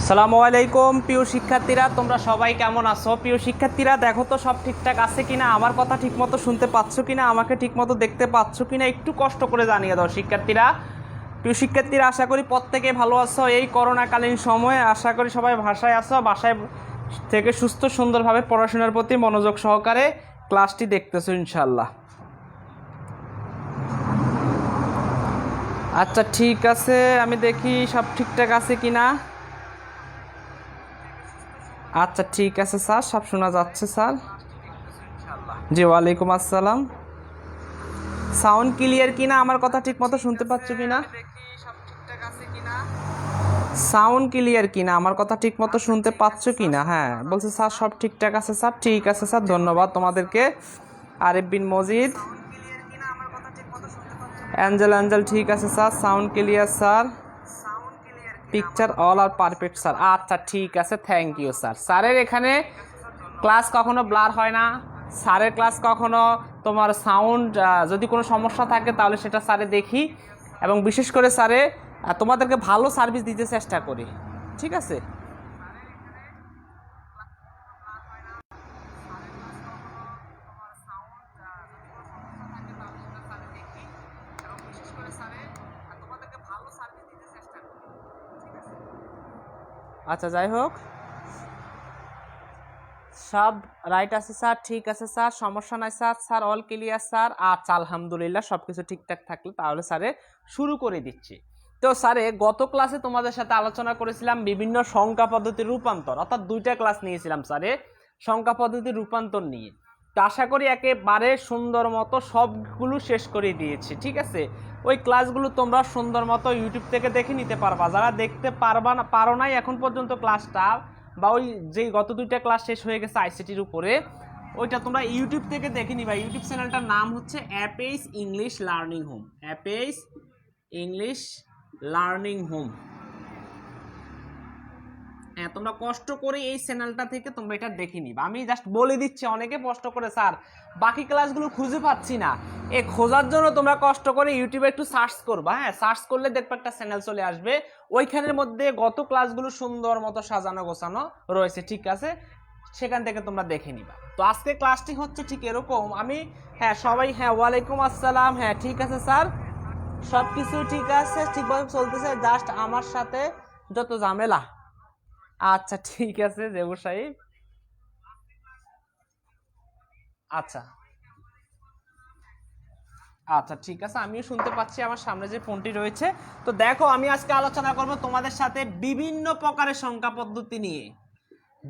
আসসালামু আলাইকুম প্রিয় শিক্ষার্থীরা, তোমরা সবাই কেমন আছো? প্রিয় শিক্ষার্থীরা, দেখো তো সব ঠিকঠাক আছে কিনা, আমার কথা ঠিকমতো শুনতে পাচ্ছ কিনা, আমাকে ঠিকমতো দেখতে পাচ্ছ কিনা, একটু কষ্ট করে জানিয়ে দাও শিক্ষার্থীরা। প্রিয় শিক্ষার্থীরা, আশা করি প্রত্যেকে ভালো আছো। এই করোনাকালীন সময়ে আশা করি সবাই বাসায় আছো, বাসায় থেকে সুস্থ সুন্দরভাবে পড়াশোনার প্রতি মনোযোগ সহকারে ক্লাসটি দেখতেছো ইনশাল্লাহ। আচ্ছা ঠিক আছে, আমি দেখি সব ঠিকঠাক আছে কিনা। আচ্ছা ঠিক আছে স্যার, সব শোনা যাচ্ছে স্যার। জি ওয়ালাইকুম আসসালাম। সাউন্ড ক্লিয়ার কিনা, আমার কথা ঠিক মতো শুনতে পাচ্ছ কিনা? সাউন্ড ক্লিয়ার কিনা, আমার কথা ঠিক মতো শুনতে পাচ্ছ কিনা? হ্যাঁ বলছে স্যার সব ঠিকঠাক আছে স্যার। ঠিক আছে স্যার, ধন্যবাদ তোমাদেরকে। আরিফ বিন মজিদ, অ্যাঞ্জেল ঠিক আছে sir, sound clear sir, picture all are perfect sir. আচ্ছা ঠিক আছে, থ্যাংক ইউ স্যার। স্যারের এখানে ক্লাস কখনো ব্লার হয় না, স্যারের ক্লাস কখনো তোমার সাউন্ড যদি কোনো সমস্যা থাকে তাহলে সেটা স্যারে দেখি, এবং বিশেষ করে স্যারে তোমাদেরকে ভালো সার্ভিস দিতে চেষ্টা করি, ঠিক আছে? আচ্ছা যাই হোক, সব রাইট আছে স্যার, ঠিক আছে স্যার, সমস্যা নাই sir. Sir all clear sir. আচ্ছা আলহামদুলিল্লাহ, সব কিছু ঠিকঠাক থাকলে তাহলে স্যারে শুরু করে দিচ্ছি। তো স্যারে গত ক্লাসে তোমাদের সাথে আলোচনা করেছিলাম বিভিন্ন সংখ্যা পদ্ধতির রূপান্তর, অর্থাৎ দুইটা ক্লাস নিয়েছিলাম স্যারে সংখ্যা পদ্ধতির রূপান্তর নিয়ে। তো আশা করি একেবারে সুন্দর মতো সবগুলো শেষ করে দিয়েছি, ঠিক আছে? ওই ক্লাসগুলো তোমরা সুন্দর মতো ইউটিউব থেকে দেখে নিতে পারবা, যারা দেখতে পারো নাই এখন পর্যন্ত ক্লাসটা, বা ওই যেই গত দুইটা ক্লাস শেষ হয়ে গেছে আইসিটির উপরে, ওইটা তোমরা ইউটিউব থেকে দেখে নিবা। ইউটিউব চ্যানেলটার নাম হচ্ছে Apace English learning home, Apace English learning home. হ্যাঁ তোমরা কষ্ট করে এই চ্যানেলটা থেকে তোমরা এটা দেখে নিবা। আমি জাস্ট বলে দিচ্ছি, অনেকে কষ্ট করে স্যার বাকি ক্লাসগুলো খুঁজে পাচ্ছি না, এ খোঁজার জন্য তোমরা কষ্ট করে ইউটিউবে একটু সার্চ করবা। হ্যাঁ সার্চ করলে দেখবে একটা চ্যানেল চলে আসবে, ওইখানের মধ্যে গত ক্লাসগুলো সুন্দর মতো সাজানো গোছানো রয়েছে, ঠিক আছে? সেখান থেকে তোমরা দেখে নিবা। তো আজকে ক্লাসটি হচ্ছে ঠিক এরকম। আমি হ্যাঁ সবাই, হ্যাঁ ওয়ালাইকুম আসসালাম, হ্যাঁ ঠিক আছে স্যার, সব কিছু ঠিক আছে, ঠিকভাবে চলতেছে, জাস্ট আমার সাথে যত ঝামেলা। আচ্ছা ঠিক আছে জেবুর সাহেব। আচ্ছা আচ্ছা ঠিক আছে, আমিও শুনতে পাচ্ছি, আমার সামনে যে ফোনটি রয়েছে। তো দেখো, আমি আজকে আলোচনা করব তোমাদের সাথে বিভিন্ন প্রকারের সংখ্যা পদ্ধতি নিয়ে।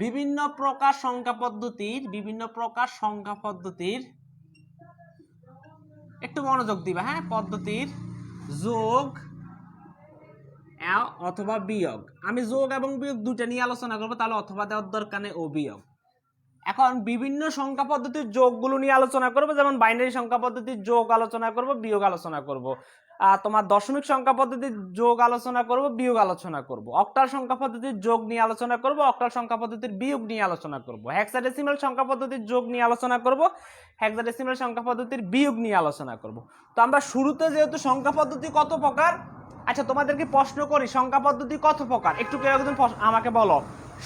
বিভিন্ন প্রকার সংখ্যা পদ্ধতির একটু মনোযোগ দিবা, হ্যাঁ, পদ্ধতির যোগ অথবা বিয়োগ। আমি যোগ এবং বিয়োগ দুটো নিয়ে আলোচনা করবো, তাহলে অথবা দেওয়ার দরকার নেই, ও বিয়োগ। এখন বিভিন্ন সংখ্যা পদ্ধতির যোগগুলো নিয়ে আলোচনা করব, যেমন বাইনারি সংখ্যা পদ্ধতির যোগ আলোচনা করব, বিয়োগ আলোচনা করব, তোমার দশমিক সংখ্যা পদ্ধতির যোগ আলোচনা করব, বিয়োগ আলোচনা করব, অক্টাল সংখ্যা পদ্ধতির যোগ নিয়ে আলোচনা করব, অক্টাল সংখ্যা পদ্ধতির বিয়োগ নিয়ে আলোচনা করব, হেক্সাডেসিমাল সংখ্যা পদ্ধতির যোগ নিয়ে আলোচনা করব, হেক্সাডেসিমাল সংখ্যা পদ্ধতির বিয়োগ নিয়ে আলোচনা করব। তো আমরা শুরুতে যেহেতু সংখ্যা পদ্ধতি কত প্রকার, আচ্ছা তোমাদেরকে প্রশ্ন করি, সংখ্যা পদ্ধতি কত প্রকার? একটু কেউ একজন আমাকে বলো,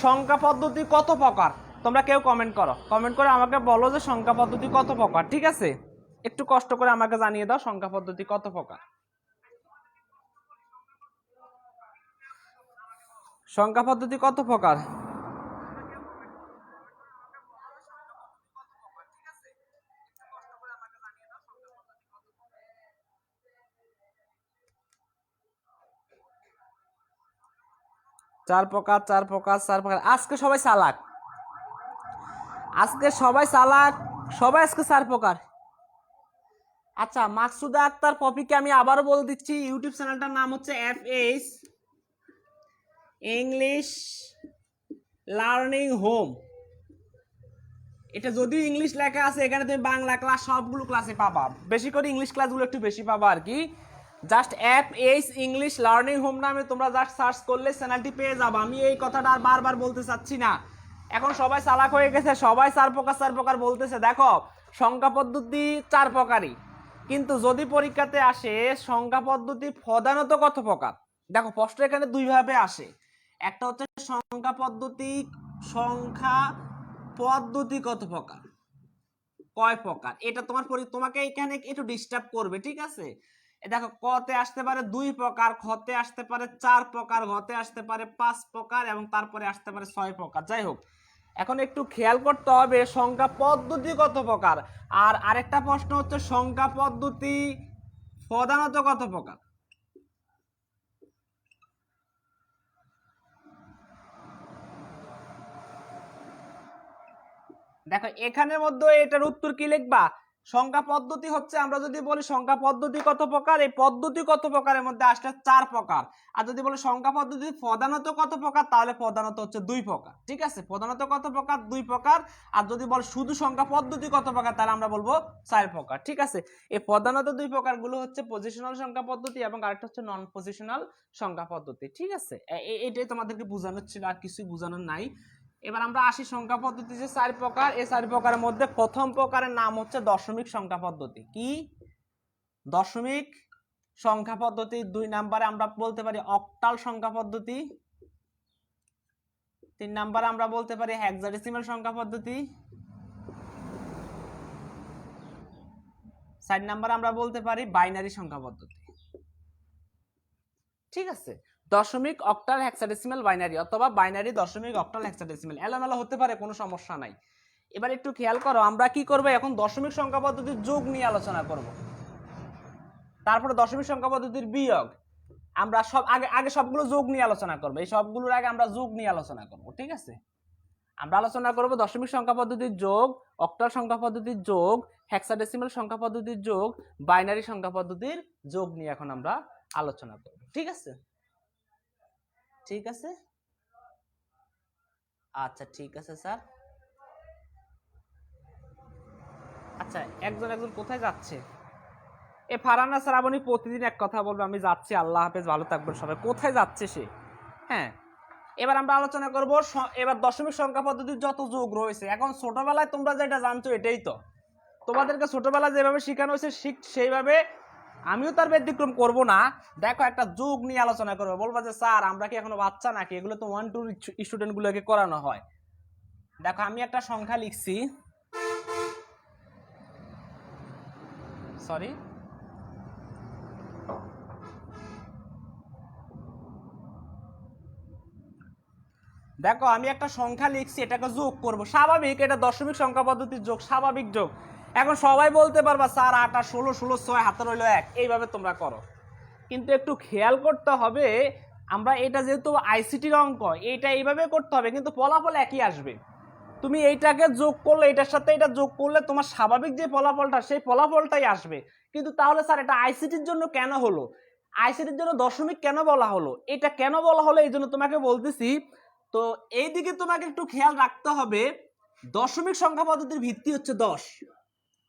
সংখ্যা পদ্ধতি কত প্রকার? তোমরা কেউ কমেন্ট করো, কমেন্ট করে আমাকে বলো যে সংখ্যা পদ্ধতি কত প্রকার, ঠিক আছে? একটু কষ্ট করে আমাকে জানিয়ে দাও সংখ্যা পদ্ধতি কত প্রকার। সংখ্যা পদ্ধতি কত প্রকার? চার প্রকার, চার প্রকার, চার প্রকার। আজকে সবাই চালাক, আজকে সবাই চালাক, সবাই আজকে চার প্রকার। আচ্ছা মাকসুদা আক্তার পপিকে আমি আবারও বলে দিচ্ছি, ইউটিউব চ্যানেলটার নাম হচ্ছে এফএস ইংলিশ লার্নিং হোম। এটা যদিও ইংলিশ লেখা আছে, এখানে তুমি বাংলা ক্লাস সবগুলো ক্লাসে পাবা, বেশি করে ইংলিশ ক্লাসগুলো একটু বেশি পাবা আর কি। Just FS English learning home নামে তোমরা জাস্ট সার্চ করলে চ্যানেলটি পেয়ে যাবে। আমি এই কথাটা আর বারবার বলতে চাচ্ছি না, এখন সবাই চালাক হয়ে গেছে, সবাই চার প্রকার চার প্রকার বলতেছে। দেখো সংখ্যা পদ্ধতি চার প্রকারই, কিন্তু যদি পরীক্ষাতে আসে সংখ্যা পদ্ধতি প্রধানত কত প্রকার, দেখো প্রশ্ন এখানে দুইভাবে আসে। একটা হচ্ছে সংখ্যা পদ্ধতি। সংখ্যা পদ্ধতি কত প্রকার, কয় প্রকার, এটা তোমাকে এখানে একটু ডিস্টার্ব করবে, ঠিক আছে। দেখো কতে আসতে পারে 2 প্রকার, খতে আসতে পারে 4 প্রকার, ঘতে আসতে পারে 5 প্রকার এবং তারপরে আসতে পারে 6 প্রকার। যাই হোক, এখন একটু খেয়াল করতে হবে সংখ্যা পদ্ধতি কত প্রকার। আর আরেকটা প্রশ্ন হচ্ছে সংখ্যা পদ্ধতি প্রধানত কত প্রকার। দেখো এখানের মধ্যে এটার উত্তর কি লিখবা, সংখ্যা পদ্ধতি হচ্ছে, আমরা যদি বলি সংখ্যা পদ্ধতি কত প্রকার, এই পদ্ধতি কত প্রকারের মধ্যে আসলে 4 প্রকার। আর যদি বলি সংখ্যা পদ্ধতি প্রধানত কত প্রকার, তাহলে প্রধানত হচ্ছে 2 প্রকার, ঠিক আছে। প্রধানত কত প্রকার, 2 প্রকার। আর যদি বল শুধু সংখ্যা পদ্ধতি কত প্রকার, তাহলে আমরা বলবো 4 প্রকার, ঠিক আছে। এই প্রধানত 2 প্রকার গুলো হচ্ছে পজিশনাল সংখ্যা পদ্ধতি এবং আরেকটা হচ্ছে নন পজিশনাল সংখ্যা পদ্ধতি, ঠিক আছে। এটাই তোমাদেরকে বোঝানোর ছিল, আর কিছুই বোঝানোর নাই। এবার আমরা আসি সংখ্যা পদ্ধতি যে 4 প্রকার, এই 4 প্রকারের মধ্যে প্রথম প্রকারের নাম হচ্ছে দশমিক সংখ্যা পদ্ধতি। কি, দশমিক সংখ্যা পদ্ধতি। 2 নম্বরে আমরা বলতে পারি অক্টাল সংখ্যা পদ্ধতি। 3 নম্বরে আমরা বলতে পারি হেক্সাডেসিমাল সংখ্যা পদ্ধতি। 4 নম্বরে আমরা বলতে পারি বাইনারি সংখ্যা পদ্ধতি, ঠিক আছে। দশমিক, অক্টাল, হেক্সাডেসিমাল, বাইনারি, অথবা বাইনারি, দশমিক, অক্টাল, হেক্সাডেসিমাল, এলোমেলো হতে পারে, কোনো সমস্যা নাই। এবার একটু খেয়াল করো, আমরা কি করব এখন, দশমিক সংখ্যা পদ্ধতির যোগ নিয়ে আলোচনা করব, তারপরে দশমিক সংখ্যা পদ্ধতির বিয়োগ। আমরা সব আগে সবগুলো যোগ নিয়ে আলোচনা করব, এই সবগুলোর আগে আমরা যোগ নিয়ে আলোচনা করব, ঠিক আছে। আমরা আলোচনা করব দশমিক সংখ্যা পদ্ধতির যোগ, অক্টাল সংখ্যা পদ্ধতির যোগ, হেক্সাডেসিমাল সংখ্যা পদ্ধতির যোগ, বাইনারি সংখ্যা পদ্ধতির যোগ নিয়ে এখন আমরা আলোচনা করব, ঠিক আছে। ঠিক আছে, আচ্ছা ঠিক আছে স্যার। আচ্ছা, একজন একজন কোথায় যাচ্ছে? এ ফারানা শ্রাবণী প্রতিদিন এক কথা বলবে, আমি যাচ্ছি, আল্লাহ হাফেজ, ভালো থাকবেন সবাই। কোথায় যাচ্ছে সে? হ্যাঁ, এবার আমরা আলোচনা করব এবার দশমিক সংখ্যা পদ্ধতির যত যোগ রয়েছে। এখন ছোটবেলায় তোমরা যেটা জানছো এটাই তো, তোমাদেরকে ছোটবেলায় যেভাবে শেখানো হয়েছে সেইভাবে আমিও তার ব্যতিক্রম করব না। দেখো একটা যোগ নিয়ে আলোচনা করবো, বলবো যে স্যার আমরা কি এখনো বাচ্চা নাকি, এগুলো তো 1 2 স্টুডেন্ট গুলোকে করানো হয়। দেখো আমি একটা সংখ্যা লিখছি, সরি, দেখো আমি একটা সংখ্যা লিখছি, এটাকে যোগ করব, স্বাভাবিক, এটা দশমিক সংখ্যা পদ্ধতির যোগ, স্বাভাবিক যোগ। এখন সবাই বলতে পারবা স্যার 8 আর 16, 16 6 হাতে রইল 1, এইভাবে তোমরা করো। কিন্তু একটু খেয়াল করতে হবে, আমরা এটা যেহেতু আইসিটির অঙ্ক, এইটা এইভাবে করতে হবে, কিন্তু ফলাফল একই আসবে। তুমি এইটাকে যোগ করলে, এটার সাথে এটা যোগ করলে তোমার স্বাভাবিক যে ফলাফলটা, সেই ফলাফলটাই আসবে। কিন্তু তাহলে স্যার এটা আইসিটির জন্য কেন হলো, আইসিটির জন্য দশমিক কেন বলা হলো, এটা কেন বলা হলো, এই জন্য তোমাকে বলতেছি। তো এইদিকে তোমাকে একটু খেয়াল রাখতে হবে, দশমিক সংখ্যা পদ্ধতির ভিত্তি হচ্ছে 10।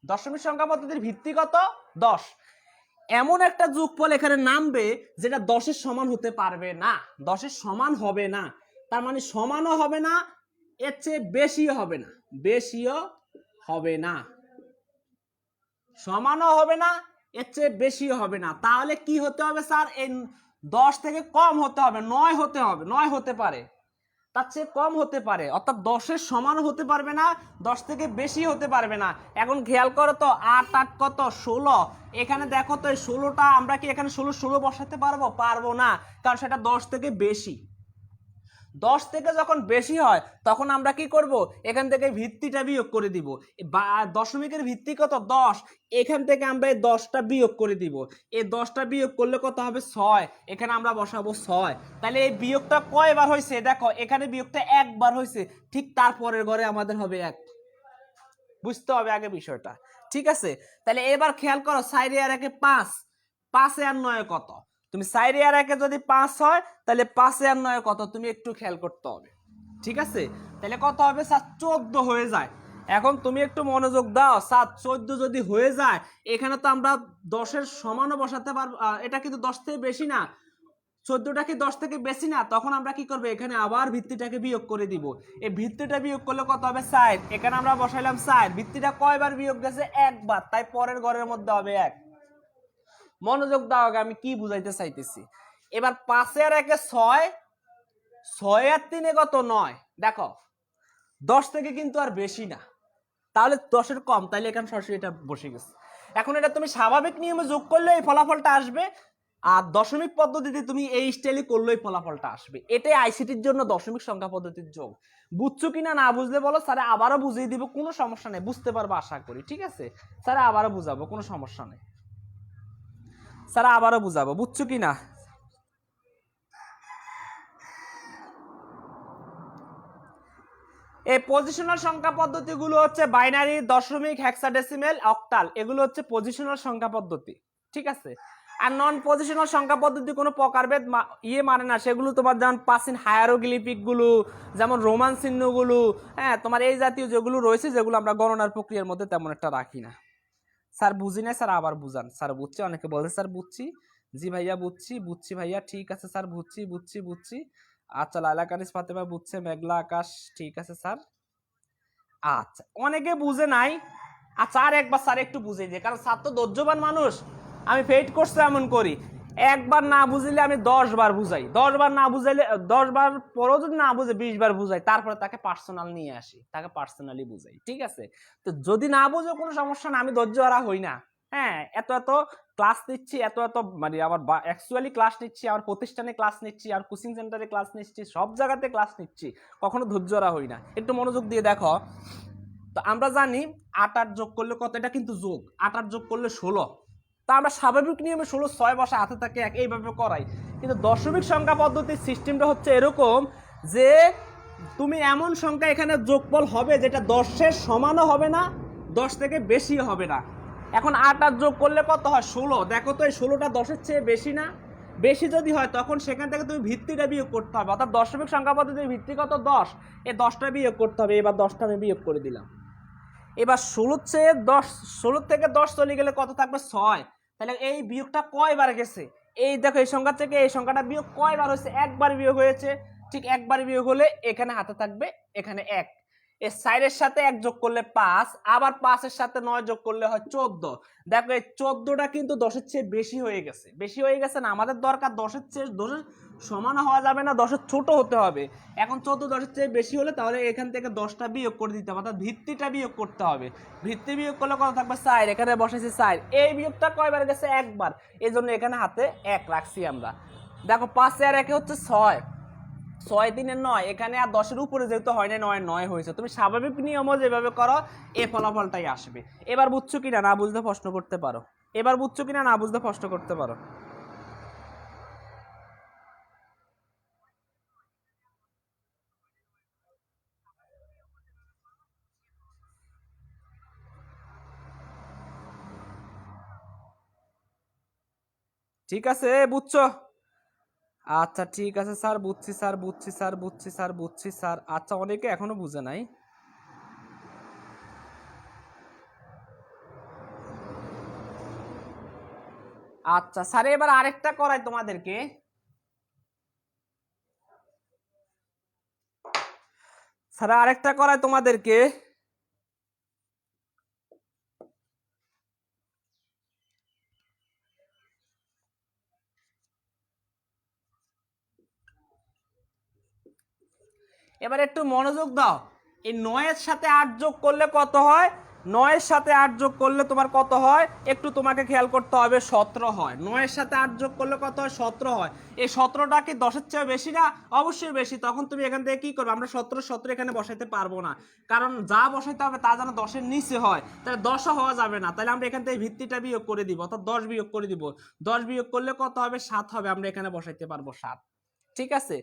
দশমিক সংখ্যা পদ্ধতির ভিত্তি কত? 10। এমন একটা যোগফল এখানে নামবে যেটা 10-এর সমান হতে পারবে না, 10-এর সমান হবে না। তার মানে সমানও হবে না, এর চেয়ে বেশিও হবে না, বেশিও হবে না, সমানও হবে না, এর চেয়ে বেশিও হবে না। তাহলে কি হতে হবে স্যার, এই 10 থেকে কম হতে হবে, 9 হতে হবে, 9 হতে পারে, তার চেয়ে কম হতে পারে, অর্থাৎ 10-এর সমান হতে পারবে না, 10 থেকে বেশি হতে পারবে না। এখন খেয়াল করো তো, 8 8 কত 16, এখানে দেখো তো এই 16টা আমরা কি এখানে 16 16 বসাতে পারবো? পারবো না, কারণ সেটা 10 থেকে বেশি। 10 থেকে যখন বেশি হয় তখন আমরা কি করব, এখান থেকে ভিত্তিটা বিয়োগ করে দিব। দশমিকের ভিত্তি কত? 10, এখান থেকে আমরা এই 10টা বিয়োগ করে দিব। এই 10টা বিয়োগ করলে কত হবে? 6, এখানে আমরা বসাবো 6। তাহলে এই বিয়োগটা কয়বার হয়েছে? দেখো এখানে বিয়োগটা একবার হয়েছে, ঠিক তারপরের ঘরে আমাদের হবে 1। বুঝতে হবে আগে বিষয়টা, ঠিক আছে। তাহলে এবার খেয়াল করো, 4 আর 1 5, 5 আর 9 কত? তুমি 4 আর 1 যদি 5 হয়, তাহলে 5 আর 9 কত তুমি একটু খেয়াল করতে হবে, ঠিক আছে। তাহলে কত হবে স্যার? 14 হয়ে যায়। এখন তুমি একটু মনোযোগ দাও, 7 14 যদি হয়ে যায়, এখানে তো আমরা 10-এর সমানও বসাতে পারবো, এটা কিন্তু 10 থেকে বেশি না, 14টা কি 10 থেকে বেশি না, তখন আমরা কি করব, এখানে আবার ভিত্তিটাকে বিয়োগ করে দিব। এই ভিত্তিটা বিয়োগ করলে কত হবে? 4, এখানে আমরা বসাইলাম 4, ভিত্তিটা কয়বার বিয়োগ গেছে? একবার, তাই পরের ঘরের মধ্যে হবে 1। মনোযোগ দাও আগে আমি কি বুঝাইতে চাইতেছি। এবার 5 আর 1 6, 6 আর 3 কত 9, দেখো 10 থেকে কিন্তু আর বেশি না, তাহলে 10-এর কম, তাহলে এখানে সরাসরি এটা বসে গেছে। এখন এটা তুমি স্বাভাবিক নিয়মে যোগ করলে এই ফলাফলটা আসবে, আর দশমিক পদ্ধতিতে তুমি এই স্টাইলে করলেই ফলাফলটা আসবে। এটাই আইসিটির জন্য দশমিক সংখ্যা পদ্ধতির যোগ। বুঝছো কিনা না বুঝলে বলো, স্যার আবারও বুঝিয়ে দিব, কোনো সমস্যা নেই, বুঝতে পারবো আশা করি, ঠিক আছে? স্যার আবারও বুঝাবো, কোনো সমস্যা নেই, স্যার আবারও বুঝাবো, বুঝছো কিনা? এই পজিশনাল সংখ্যা পদ্ধতিগুলো হচ্ছে বাইনারি, দশমিক, হেক্সাডেসিমেল, অক্টাল, এগুলো হচ্ছে পজিশনাল সংখ্যা পদ্ধতি, ঠিক আছে? আর নন পজিশনাল সংখ্যা পদ্ধতি কোনো প্রকারভেদ মানে না, সেগুলো তোমার যেমন প্রাচীন হায়ারোগ্লিফিক গুলো, যেমন রোমান চিহ্নগুলো, হ্যাঁ তোমার এই জাতীয় যেগুলো রয়েছে, যেগুলো আমরা গণনার প্রক্রিয়ার মধ্যে তেমন একটা রাখি না। স্যার বুঝি না, স্যার আবার বুঝান। স্যার বুঝছি, অনেকে বলছে স্যার বুঝছি, জি ভাইয়া বুঝছি, বুঝছি ভাইয়া, ঠিক আছে স্যার, বুঝছি বুঝছি বুঝছি। আচ্ছা, লাইলা কানিস ফাতেমা বুঝছে, মেঘলা আকাশ, ঠিক আছে স্যার। আচ্ছা, অনেকে বুঝে নাই। আচ্ছা, আর একবার স্যার একটু বুঝিয়ে দিই, কারণ স্যার তো ধৈর্যবান মানুষ, আমি ফেইট করতে এমন করি, একবার না বুঝলে আমি 10 বার বুঝাই, 10 বার না বুঝাইলে 10 বার পরেও যদি না বুঝে 20 বার বুঝাই, তারপরে তাকে পার্সোনাল নিয়ে আসি, তাকে পার্সোনালি বুঝাই, ঠিক আছে? তো যদি না বুঝো কোনো সমস্যা না, আমি ধৈর্য হারা হই না। হ্যাঁ, এত এত ক্লাস নিচ্ছি, এত এত মানে আমার অ্যাকচুয়ালি ক্লাস নিচ্ছি, আমার প্রতিষ্ঠানে ক্লাস নিচ্ছি, আর কোচিং সেন্টারে ক্লাস নিচ্ছি, সব জায়গাতে ক্লাস নিচ্ছি, কখনো ধৈর্য হারা হই না। একটু মনোযোগ দিয়ে দেখো। তো আমরা জানি 8 8 যোগ করলে কত, এটা কিন্তু যোগ, 8 8 যোগ করলে 16। তা আমরা স্বাভাবিক নিয়মে 16 6 বসে হাতে থাকে এক, এইভাবে করাই। কিন্তু দশমিক সংখ্যা পদ্ধতির সিস্টেমটা হচ্ছে এরকম যে তুমি এমন সংখ্যা এখানে যোগফল হবে যেটা 10-এর সমানও হবে না, 10 থেকে বেশি হবে না। এখন 8 8 যোগ করলে কত হয় 16, দেখো তো এই 16টা 10-এর চেয়ে বেশি না? বেশি যদি হয় তখন সেখান থেকে তুমি ভিত্তিটা বিয়োগ করতে হবে, অর্থাৎ দশমিক সংখ্যা পদ্ধতির ভিত্তি কত 10, এই 10টা বিয়োগ করতে হবে। এবার 10টা আমি বিয়োগ করে দিলাম। এবার 16 থেকে 10 চলে গেলে কত থাকবে 6, তাহলে এই বিয়োগটা কয়বার গেছে, এই দেখো এই সংখ্যা থেকে এই সংখ্যাটা বিয়োগ কয়বার হয়েছে, একবার বিয়োগ হয়েছে, ঠিক একবার বিয়োগ হলে এখানে হাতে থাকবে এখানে 1, এই 4 এর সাথে 1 যোগ করলে 5, আবার 5 এর সাথে 9 যোগ করলে হয় 14। দেখো এই 14টা কিন্তু 10-এর চেয়ে বেশি হয়ে গেছে, বেশি হয়ে গেছে না? আমাদের দরকার 10-এর চেয়ে 10-এর সমান হওয়া যাবে না, 10-এর ছোট হতে হবে। এখন 14 10-এর চেয়ে বেশি হলে তাহলে এখান থেকে 10টা বিয়োগ করে দিতে হবে, অর্থাৎ ভিত্তিটা বিয়োগ করতে হবে। ভিত্তি বিয়োগ করলে কত থাকবে 4, এখানে বসাইছি 4, এই বিয়োগটা কয়বার গেছে একবার, এই জন্য এখানে হাতে 1 রাখছি আমরা। দেখো 5 আর 1 হচ্ছে 6, 6 3 9, এখানে আর 10-এর উপরে যেহেতু হয় না, 9 9 হয়েছে। তুমি স্বাভাবিক নিয়মও যেভাবে করো এই ফলাফলটাই আসবে। এবার বুঝছো কিনা না বুঝলে প্রশ্ন করতে পারো, এবার বুঝছো কিনা না বুঝলে প্রশ্ন করতে পারো। ঠিক আছে, বুঝছো? আচ্ছা ঠিক আছে স্যার, বুঝছি স্যার, বুঝছি স্যার, বুঝছি স্যার, বুঝছি স্যার। আচ্ছা, অনেকে এখনো বুঝে নাই। আচ্ছা স্যার, এবার আরেকটা করাই তোমাদেরকে। স্যার আরেকটা করাই তোমাদেরকে। এবার একটু মনোযোগ দাও। এই 9-এর সাথে 8 যোগ করলে কত হয়, 9-এর সাথে 8 যোগ করলে তোমার কত হয়, একটু তোমাকে খেয়াল করতে হবে, 17 হয়। 9-এর সাথে 8 যোগ করলে কত হয়, 17 হয়। এই 17টা কি 10-এর চেয়ে বেশি না? অবশ্যই বেশি। তখন তুমি এখান থেকে কি করবে, আমরা 17 17 এখানে বসাইতে পারবো না, কারণ যা বসাইতে হবে তা যেন 10-এর নিচে হয়, তাহলে 10ও হওয়া যাবে না। তাহলে আমরা এখান থেকে ভিত্তিটা বিয়োগ করে দিব, অর্থাৎ 10 বিয়োগ করে দিব। 10 বিয়োগ করলে কত হবে, 7 হবে, আমরা এখানে বসাইতে পারবো 7। ঠিক আছে?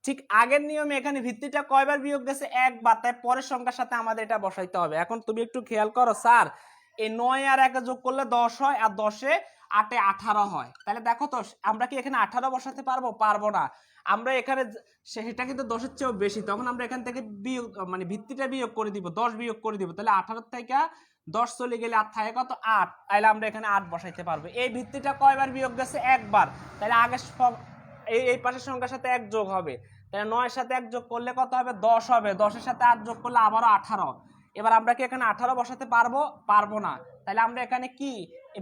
ঠিক আগের নিয়মে এখানে ভিত্তিটা কয়বার বিয়োগ গেছে, একবার, তাই পরের সংখ্যার সাথে আমাদের এটা বসাইতে হবে। এখন তুমি একটু খেয়াল করো, স্যার এই 9 আর 1 যোগ করলে 10 হয়, আর 10-এ 8-এ 18 হয়, তাহলে দেখো তো আমরা কি এখানে 18 বসাতে পারবো? পারবো না। আমরা এখানে সেটা কিন্তু 10-এর চেয়েও বেশি, তখন আমরা এখান থেকে বিয়োগ মানে ভিত্তিটা বিয়োগ করে দিব, 10 বিয়োগ করে দিব, তাহলে 18 থেকে 10 চলে গেলে আর থাকে কত 8, তাহলে আমরা এখানে 8 বসাইতে পারবো। এই ভিত্তিটা কয়বার বিয়োগ গেছে, একবার, তাহলে আগে এই পাশের সংখ্যার সাথে 1 যোগ হবে, তাহলে 9-এর সাথে 1 যোগ করলে কত হবে, 10 হবে, 10-এর সাথে 8 যোগ করলে আবারও 18। এবার আমরা কি এখানে 18 বসাতে পারবো? পারবো না। তাহলে আমরা এখানে কি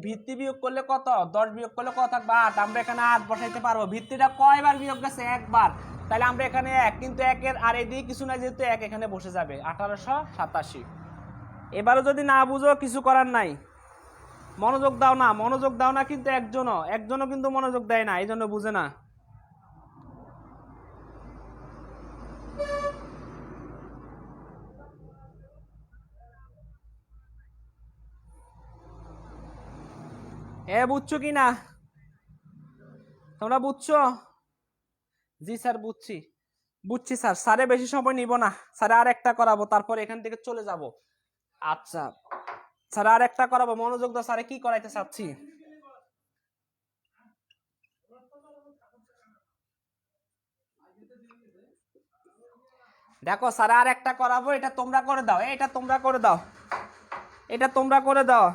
ভিত্তি বিয়োগ করলে কত, 10 বিয়োগ করলে কত থাকবে 8, আমরা এখানে 8 বসাইতে পারবো। ভিত্তিটা কয়বার বিয়োগ গেছে, একবার, তাহলে আমরা এখানে 1, কিন্তু 1 আর এদিকে কিছু না, যেহেতু 1 এখানে বসে যাবে, 1887। এবারও যদি না বুঝো কিছু করার নাই, মনোযোগ দাও না, মনোযোগ দাও না, কিন্তু একজনও কিন্তু মনোযোগ দেয় না, এই জন্য বুঝে না। বুঝছো কি না, তোমরা বুঝছো? জি স্যার বুঝছি, বুঝছি স্যার, স্যারে বেশি সময় নিব না, স্যার আর একটা করাবো, তারপর এখান থেকে চলে যাব। আচ্ছা স্যার আর একটা করাবো, মনোযোগ দাও, স্যারে কি করাইতে চাচ্ছি। দেখো স্যার আর একটা করাবো, এটা তোমরা করে দাও, এটা তোমরা করে দাও, এটা তোমরা করে দাও,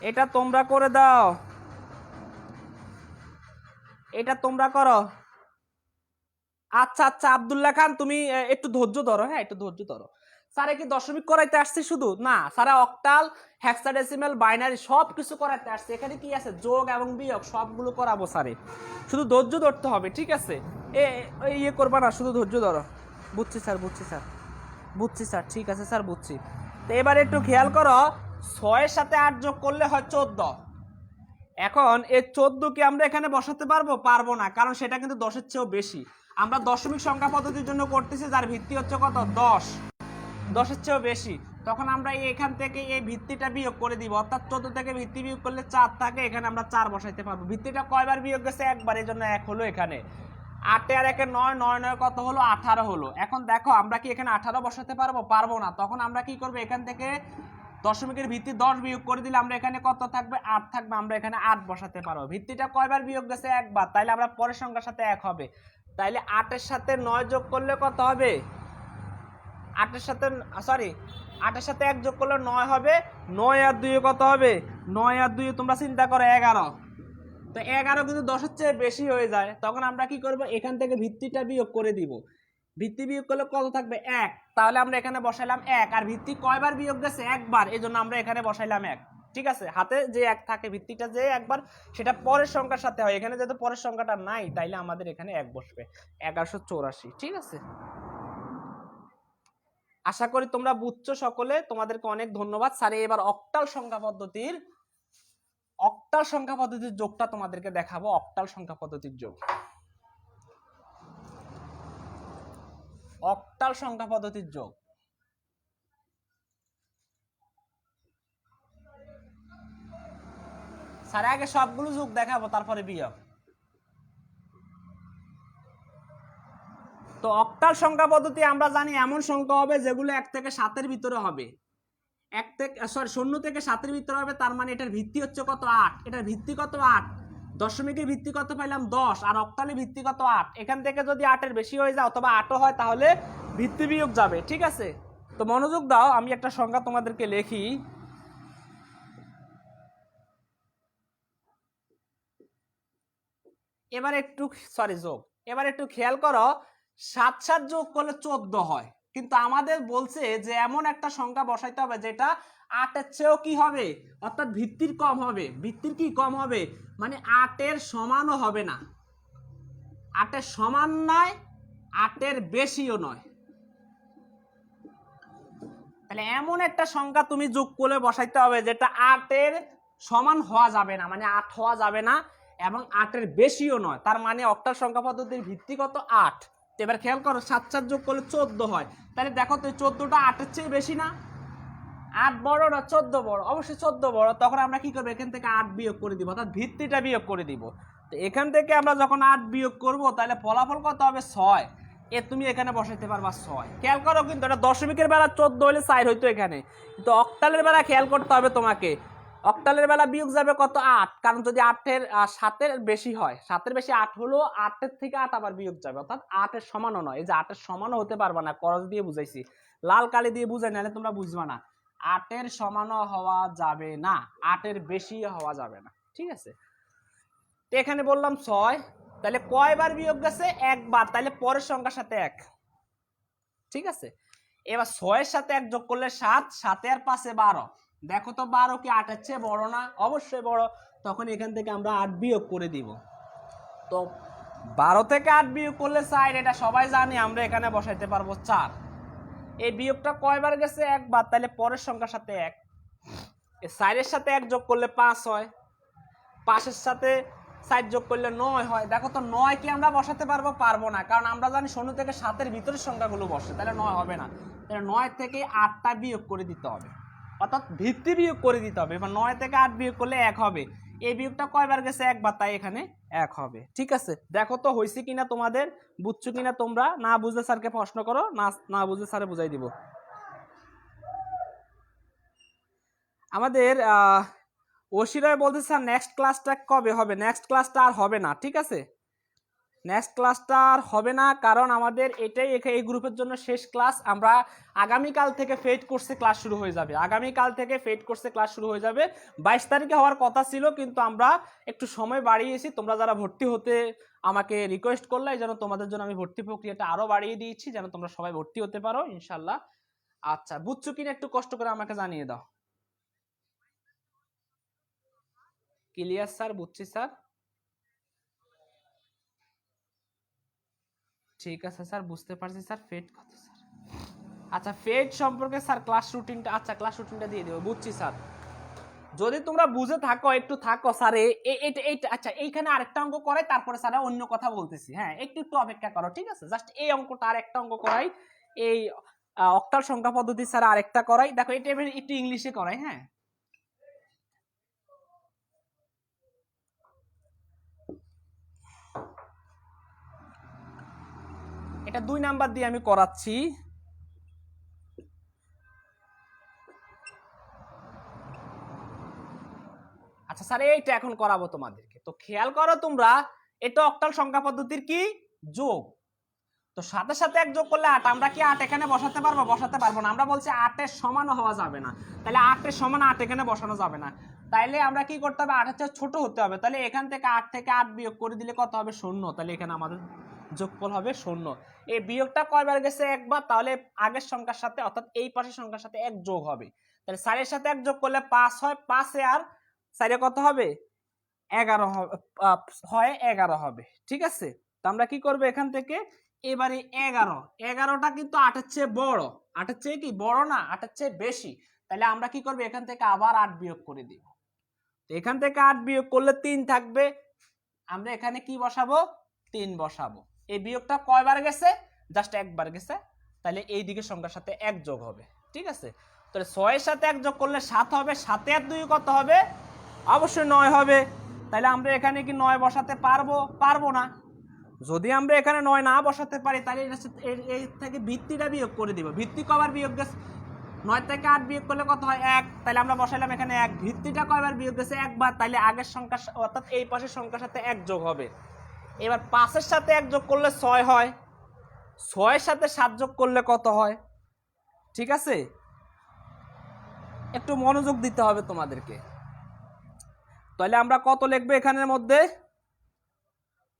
এটা তোমরা করে দাও, এটা তোমরা করো। আচ্ছা আচ্ছা আব্দুল্লাহ খান, তুমি একটু ধৈর্য ধরো, হ্যাঁ একটু ধৈর্য ধরো। স্যারে কি দশমিক করাইতে আসছে শুধু? না, স্যারে অক্টাল, হেক্সাডেসিমাল, বাইনারি সব কিছু করাইতে আসছে। এখানে কি আছে, যোগ এবং বিয়োগ সবগুলো করাবো স্যারে, শুধু ধৈর্য ধরতে হবে, ঠিক আছে? ইয়ে করবা না, শুধু ধৈর্য ধরো। বুঝছি স্যার, বুঝছি স্যার, বুঝছি স্যার, ঠিক আছে স্যার, বুঝছি। তো এবার একটু খেয়াল করো, 6-এর সাথে 8 যোগ করলে হয় 14। এখন এই 14 কি আমরা এখানে বসাতে পারবো? পারবো না, কারণ সেটা কিন্তু 10-এর চেয়েও বেশি। আমরা দশমিক সংখ্যা পদ্ধতির জন্য করতেছি, যার ভিত্তি হচ্ছে কত, 10, 10-এর চেয়েও বেশি। তখন আমরা এখান থেকে এই ভিত্তিটা বিয়োগ করে দিব, অর্থাৎ 14 থেকে ভিত্তি বিয়োগ করলে 4 থাকে, এখানে আমরা 4 বসাইতে পারবো। ভিত্তিটা কয়বার বিয়োগ গেছে, একবার, এই জন্য 1 হলো এখানে। 8 আর 1 9, 9 9 কত হলো, 18 হলো। এখন দেখো আমরা কি এখানে 18 বসাতে পারবো? পারবো না। তখন আমরা কি করবো, এখান থেকে দশমিকের ভিত্তি 10 বিয়োগ করে দিলে আমরা এখানে কত থাকবে, 8 থাকবে, আমরা এখানে 8 বসাতে পারবো। ভিত্তিটা কয়বার বিয়োগ গেছে, একবার, তাইলে আমরা পরের সংখ্যার সাথে 1 হবে। তাইলে 8-এর সাথে 9 যোগ করলে কত হবে, 8-এর সাথে 8-এর সাথে 1 যোগ করলে 9 হবে। 9 আর 2 কত হবে, 9 আর 2 তোমরা চিন্তা করো, 11। তো 11 কিন্তু 10-এর চেয়ে বেশি হয়ে যায়, তখন আমরা কি করব, এখান থেকে ভিত্তিটা বিয়োগ করে দিব। ভিত্তি বিয়োগ করলে কত থাকবে, 1, তাহলে আমরা এখানে বসাইলাম 1। আর ভিত্তি কয়বার বিয়োগ গেছে, একবার, এই জন্য আমরা এখানে বসাইলাম 1। ঠিক আছে, হাতে যে 1 থাকে, ভিত্তিটা যে একবার, সেটা পরের সংখ্যার সাথে হয়। এখানে যেহেতু পরের সংখ্যাটা নাই, তাইলে আমাদের এখানে 1 বসবে, 1184। ঠিক আছে, আশা করি তোমরা বুঝছো সকলে, তোমাদেরকে অনেক ধন্যবাদ। স্যার এবার অক্টাল সংখ্যা পদ্ধতির যোগটা তোমাদেরকে দেখাবো। অক্টাল সংখ্যা পদ্ধতির যোগ, অক্টাল সংখ্যা পদ্ধতির যোগ। স্যার আগে সবগুলো যোগ দেখাবো, তারপরে বিয়োগ। তো অক্টাল সংখ্যা পদ্ধতি আমরা জানি এমন সংখ্যা হবে যেগুলো 1 থেকে 7-এর ভিতরে হবে, 0 থেকে 7-এর ভিতরে হবে। তার মানে এটার ভিত্তি হচ্ছে কত, 8। এটার ভিত্তি কত, 8। দশমিকের ভিত্তি কত পাইলাম, 10, আর অক্টালের ভিত্তি কত, 8। এখান থেকে যদি 8-এর বেশি হয়ে যায় অথবা 8ও হয়, তাহলে ভিত্তি বিয়োগ যাবে। ঠিক আছে, তো মনোযোগ দাও, আমি একটা সংখ্যা তোমাদেরকে লিখি। এবার একটু যোগ, এবার একটু খেয়াল করো, 7 7 যোগ করলে 14 হয়, কিন্তু আমাদের বলছে যে এমন একটা সংখ্যা বসাইতে হবে যেটা 8-এর চেয়েও কি হবে, অর্থাৎ ভিত্তির কম হবে। ভিত্তির কি কম হবে, মানে 8-এর সমানও হবে না, 8-এর সমান নয়, 8-এর বেশিও নয়। তাহলে এমন একটা সংখ্যা তুমি যোগ করে বসাইতে হবে যেটা 8-এর সমান হওয়া যাবে না, মানে 8 হওয়া যাবে না, এবং 8-এর বেশিও নয়। তার মানে অক্টাল সংখ্যা পদ্ধতির ভিত্তি কত, 8। এবার খেয়াল করো, 7 7 যোগ করলে 14 হয়। তাহলে দেখো তো 14টা 8-এর চেয়ে বেশি না? 8 বড় না 14 বড়? অবশ্যই 14 বড়। তখন আমরা কি করবো, এখান থেকে 8 বিয়োগ করে দিব, অর্থাৎ ভিত্তিটা বিয়োগ করে দিব। তো এখান থেকে আমরা যখন 8 বিয়োগ করব, তাহলে ফলাফল কত হবে, 6। তুমি এখানে বসাইতে পারবা 6। খেয়াল করো, কিন্তু এটা দশমিকের বেলা 14 হলে 4 হইতো এখানে, কিন্তু অক্টালের বেলা খেয়াল করতে হবে তোমাকে, অক্টালের বেলা বিয়োগ যাবে কত, 8। কারণ যদি 8-এর 7-এর বেশি হয়, 7-এর বেশি 8 হলো, 8-এর থেকে 8 আবার বিয়োগ যাবে, অর্থাৎ 8-এর সমানও নয়। এই যে 8-এর সমানও হতে পারবা না, করজ দিয়ে বুঝাইছি, লাল কালি দিয়ে বুঝাই, নাহলে তোমরা বুঝবা না। 8-এর সমানও হওয়া যাবে না, 8-এর বেশি হওয়া যাবে না। ঠিক আছে, তো এখানে বললাম 6, তাহলে কয়বার বিয়োগ গেছে, একবার, তাহলে পরের সংখ্যার সাথে 1। ঠিক আছে, এবার 6-এর সাথে 1 যোগ করলে 7, 7 আর 5 12, দেখো তো 12 কি 8-এর চেয়ে বড় না? অবশ্যই বড়। তখন এখান থেকে আমরা 8 বিয়োগ করে দিব। তো 12 থেকে 8 বিয়োগ করলে 4, এটা সবাই জানি, আমরা এখানে বসাইতে পারবো 4। এই বিয়োগটা কয়বার গেছে? একবার, তাহলে পরের সংখ্যার সাথে 1। এই 4-এর সাথে 1 যোগ করলে 5 হয়, 5-এর সাথে 4 যোগ করলে 9 হয়। দেখো তো 9 কি আমরা বসাতে পারবো? পারবো না, কারণ আমরা জানি 0 থেকে 7-এর ভিতরের সংখ্যাগুলো বসে, তাহলে 9 হবে না। তাহলে 9 থেকে 8টা বিয়োগ করে দিতে হবে, অর্থাৎ ভিত্তি বিয়োগ করে দিতে হবে। এবার 9 থেকে 8 বিয়োগ করলে 1 হবে। এই বিয়োগটা কয়বার গেছে? একবার, তাই এখানে 1 হবে। ঠিক আছে, দেখো তো হয়েছে কিনা, তোমাদের বুঝছো কিনা তোমরা? না বুঝলে স্যারকে প্রশ্ন করো, না বুঝলে স্যারে বুঝাই দিব। আমাদের ওশিরায় বলতে স্যার নেক্সট ক্লাসটা কবে হবে? নেক্সট ক্লাসটা আর হবে না, ঠিক আছে? নেক্সট ক্লাসটা আর হবে না, কারণ আমাদের এটাই এই গ্রুপের জন্য শেষ ক্লাস। আমরা আগামীকাল থেকে ফেড কোর্সে ক্লাস শুরু হয়ে যাবে। আগামীকাল থেকে ফেড কোর্সে ক্লাস শুরু হয়ে যাবে। 22 তারিখে হওয়ার কথা ছিল, কিন্তু আমরা একটু সময় বাড়িয়েছি। তোমরা যারা ভর্তি হতে আমাকে রিকোয়েস্ট করলে, এই জন্য তোমাদের জন্য আমি ভর্তি প্রক্রিয়াটা আরও বাড়িয়ে দিয়েছি, যেন তোমরা সবাই ভর্তি হতে পারো ইনশাল্লাহ। আচ্ছা, বুঝছো কিনা একটু কষ্ট করে আমাকে জানিয়ে দাও। Clear sir? বুঝছি স্যার। ঠিক আছে স্যার, বুঝতে পারছি স্যার। ফেড কত স্যার? আচ্ছা, ফেড সম্পর্কে স্যার ক্লাস রুটিনটা, আচ্ছা ক্লাস রুটিনটা দিয়ে দেবো। বুঝছি স্যার। যদি তোমরা বুঝে থাকো, একটু থাকো স্যার। এইটা আচ্ছা, এইখানে আরেকটা অঙ্ক করাই, তারপরে স্যার অন্য কথা বলতেছি। হ্যাঁ, একটু অপেক্ষা করো, ঠিক আছে? জাস্ট এই অঙ্কটা আরেকটা অঙ্ক করাই, এই অক্টাল সংখ্যা পদ্ধতি স্যার আরেকটা করাই। দেখো এটা একটু ইংলিশে করাই। হ্যাঁ, এটা 2 নাম্বার দিয়ে আমি করাচ্ছি। আচ্ছা স্যার, এইটা এখন করাবো তোমাদেরকে। তো খেয়াল করো তোমরা, এটা অক্টাল সংখ্যা পদ্ধতির কি যোগ। তো সাথে সাথে 1 যোগ করলে 8। আমরা কি 8 এখানে বসাতে পারবো? বসাতে পারবো না। আমরা বলছি 8 এর সমান হওয়া যাবে না, তাহলে 8 এর সমান 8 এখানে বসানো যাবে না। তাইলে আমরা কি করতে হবে? 8 এর চেয়ে ছোট হতে হবে। তাহলে এখান থেকে 8 থেকে 8 বিয়োগ করে দিলে কত হবে? 0। তাহলে এখানে আমাদের যোগফল হবে 0। এই বিয়োগটা কয়বার গেছে? একবার। তাহলে আগের সংখ্যার সাথে, অর্থাৎ এই পাশের সংখ্যার সাথে 1 যোগ হবে। তাহলে 4 এর সাথে 1 যোগ করলে 5 হয়। 5 এ আর 4 এ কত হবে? 11 হয় 11 হবে। ঠিক আছে, তো আমরা কি করব এখান থেকে? এবারে 11টা কিন্তু 8 এর চেয়ে বড়। 8 এর চেয়ে কি বড় না? 8 এর চেয়ে বেশি। তাহলে আমরা কি করব? এখান থেকে আবার 8 বিয়োগ করে দিব। তো এখান থেকে 8 বিয়োগ করলে 3 থাকবে। আমরা এখানে কি বসাবো? 3 বসাবো। এই বিয়োগটা কয়বার গেছে? জাস্ট একবার গেছে। তাহলে এই দিকের সংখ্যার সাথে 1 যোগ হবে। ঠিক আছে, তাহলে 6 এর সাথে 1 যোগ করলে 7 হবে। 7 আর 2 কত হবে? অবশ্যই 9 হবে। তাহলে আমরা এখানে কি 9 বসাতে পারবো? পারবো না। যদি আমরা এখানে 9 না বসাতে পারি, তাহলে এই থেকে ভিত্তিটা বিয়োগ করে দিব। ভিত্তি কয়বার বিয়োগ গেছে? 9 থেকে 8 বিয়োগ করলে কত হয়? 1। তাহলে আমরা বসাইলাম এখানে 1। ভিত্তিটা কয়বার বিয়োগ গেছে? একবার। তাহলে আগের সংখ্যা, অর্থাৎ এই পাশের সংখ্যার সাথে 1 যোগ হবে। এবার 5 এর সাথে 1 যোগ করলে 6 হয়। 6 এর সাথে 7 যোগ করলে কত হয়? ঠিক আছে, একটু মনোযোগ দিতে হবে তোমাদেরকে। তাহলে আমরা কত লিখবো এখানের মধ্যে?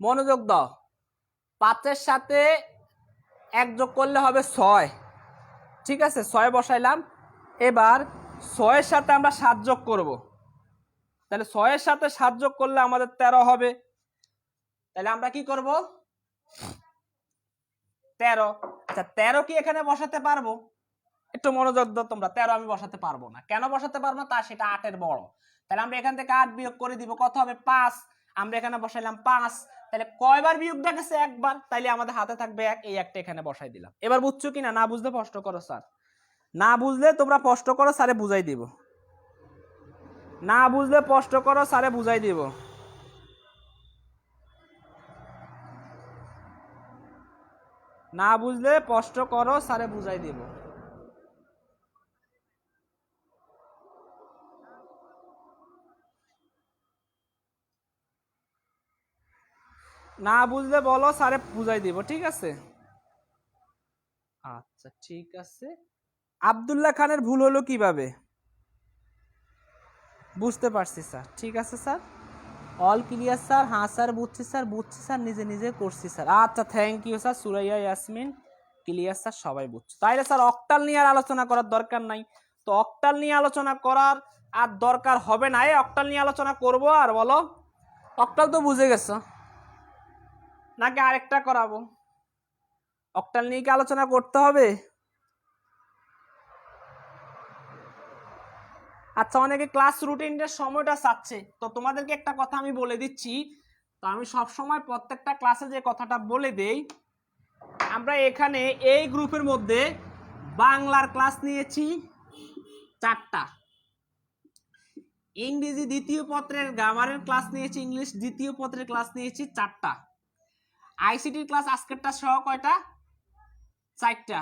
মনোযোগ দাও। 5 এর সাথে 1 যোগ করলে হবে 6। ঠিক আছে, 6 বসাইলাম। এবার 6 এর সাথে আমরা 7 যোগ করব। তাহলে 6 এর সাথে 7 যোগ করলে আমাদের 13 হবে। তাহলে আমরা কি করব? 13। আচ্ছা, 13 কি এখানে বসাতে পারবো? একটু মনোযোগ দাও তোমরা। 13 আমি বসাতে পারবো না। কেন বসাতে পারবো না? তা সেটা 8 এর বড়। তাহলে আমরা এখান থেকে 8 বিয়োগ করে দিব। কত হবে? 5। আমরা এখানে বসাইলাম 5। তাহলে কয়বার বিয়োগটা গেছে? একবার। তাইলে আমাদের হাতে থাকবে 1। এই একটা এখানে বসাই দিলাম। এবার বুঝছো কিনা? না বুঝলে প্রশ্ন করো স্যার। না বুঝলে তোমরা প্রশ্ন করো, স্যারে বুঝাই দিব। না বুঝলে প্রশ্ন করো, স্যারে বুঝাই দিব। না বুঝলে প্রশ্ন করো, স্যারে বুঝাই দিব। না বুঝলে বলো, স্যারে বুঝাই দিব। ঠিক আছে, আচ্ছা ঠিক আছে। আব্দুল্লাহ খানের ভুল হলো কিভাবে? বুঝতে পারছি স্যার। ঠিক আছে স্যার, অল ক্লিয়ার স্যার। হ্যাঁ স্যার, বুঝছি স্যার, বুঝছি স্যার, নিজে নিজে করছি স্যার। আচ্ছা, thank you sir. Suraiya Yasmin clear sir, সবাই বুঝছে। তাইলে স্যার অক্টাল নিয়ে আর আলোচনা করার দরকার নাই। তো তো অক্টাল নিয়ে আলোচনা করার আর দরকার হবে না, এই অক্টাল নিয়ে আলোচনা করব। আর বলো, অক্টাল তো বুঝে গেছো নাকি আরেকটা করাবো? অক্টাল নিয়ে কি আলোচনা করতে হবে? আচ্ছা, অনেকে ক্লাস রুটিনের সময়টা চাচ্ছে, তো তোমাদেরকে একটা কথা আমি বলে দিচ্ছি। তো আমি সব সময় প্রত্যেকটা ক্লাসে যে কথাটা বলে দেই, আমরা এখানে এই গ্রুপের মধ্যে বাংলার ক্লাস নিয়েছি 4টা, ইংরেজি দ্বিতীয় পত্রের গ্রামারের ক্লাস নিয়েছি, ইংলিশ দ্বিতীয় পত্রের ক্লাস নিয়েছি 4টা, আইসিটির ক্লাস আজকেরটা সহ কয়টা? 4টা।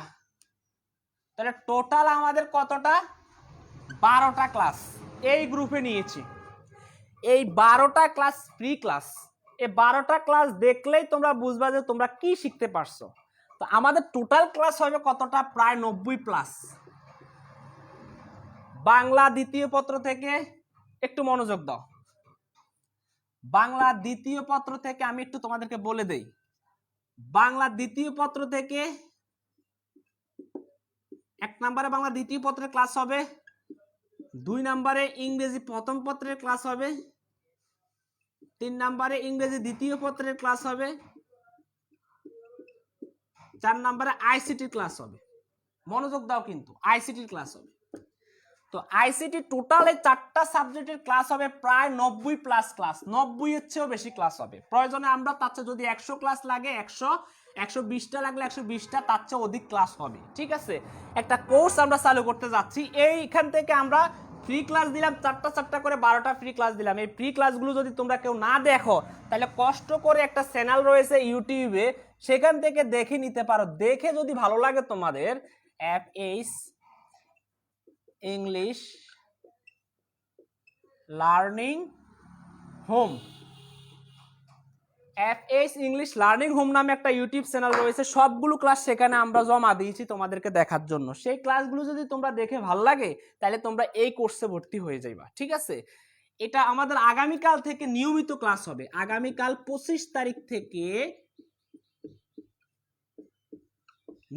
তাহলে টোটাল আমাদের কতটা? 12টা ক্লাস এই গ্রুপে নিয়েছি। এই 12টা ক্লাস ফ্রি ক্লাস। এই 12টা ক্লাস দেখলেই তোমরা বুঝবা যে তোমরা কি শিখতে পারছো। তো আমাদের টোটাল ক্লাস হবে কতটা? প্রায় 90+। বাংলা দ্বিতীয় পত্র থেকে একটু মনোযোগ দাও। বাংলা দ্বিতীয় পত্র থেকে আমি একটু তোমাদেরকে বলে দেই। বাংলা দ্বিতীয় পত্র থেকে 1 নম্বরে বাংলা দ্বিতীয় পত্রের ক্লাস হবে, 2 নম্বরে ইংরেজি প্রথম পত্রের ক্লাস হবে, 3 নম্বরে ইংরেজি দ্বিতীয় পত্রের ক্লাস হবে, 4 নম্বরে আইসিটির ক্লাস হবে। মনোযোগ দাও, কিন্তু আইসিটির ক্লাস হবে। তো আইসিটি টোটালে 4টা সাবজেক্টের ক্লাস হবে প্রায় 90+ ক্লাস, 90 এর চেয়েও বেশি ক্লাস হবে। প্রয়োজনে আমরা তার চেয়ে যদি 100 ক্লাস লাগে 100, 120টা লাগলে 120টা, তার চেয়ে অধিক ক্লাস হবে। ঠিক আছে, একটা কোর্স আমরা চালু করতে যাচ্ছি। এইখান থেকে আমরা ফ্রি ক্লাস দিলাম 4টা করে, 12টা ফ্রি ক্লাস দিলাম। এই ফ্রি ক্লাসগুলো যদি তোমরা কেউ না দেখো, তাহলে কষ্ট করে একটা চ্যানেল রয়েছে ইউটিউবে, সেখান থেকে দেখে নিতে পারো। দেখে যদি ভালো লাগে তোমাদের, FH English learning home, FH English learning home নামে একটা ইউটিউব চ্যানেল রয়েছে। সবগুলো ক্লাস সেখানে আমরা জমা দিয়েছি তোমাদেরকে দেখার জন্য। সেই ক্লাসগুলো যদি তোমরা দেখে ভালো লাগে, তাহলে তোমরা এই কোর্সে ভর্তি হয়ে যাইবা। ঠিক আছে, এটা আমাদের আগামীকাল থেকে নিয়মিত ক্লাস হবে। আগামীকাল 25 তারিখ থেকে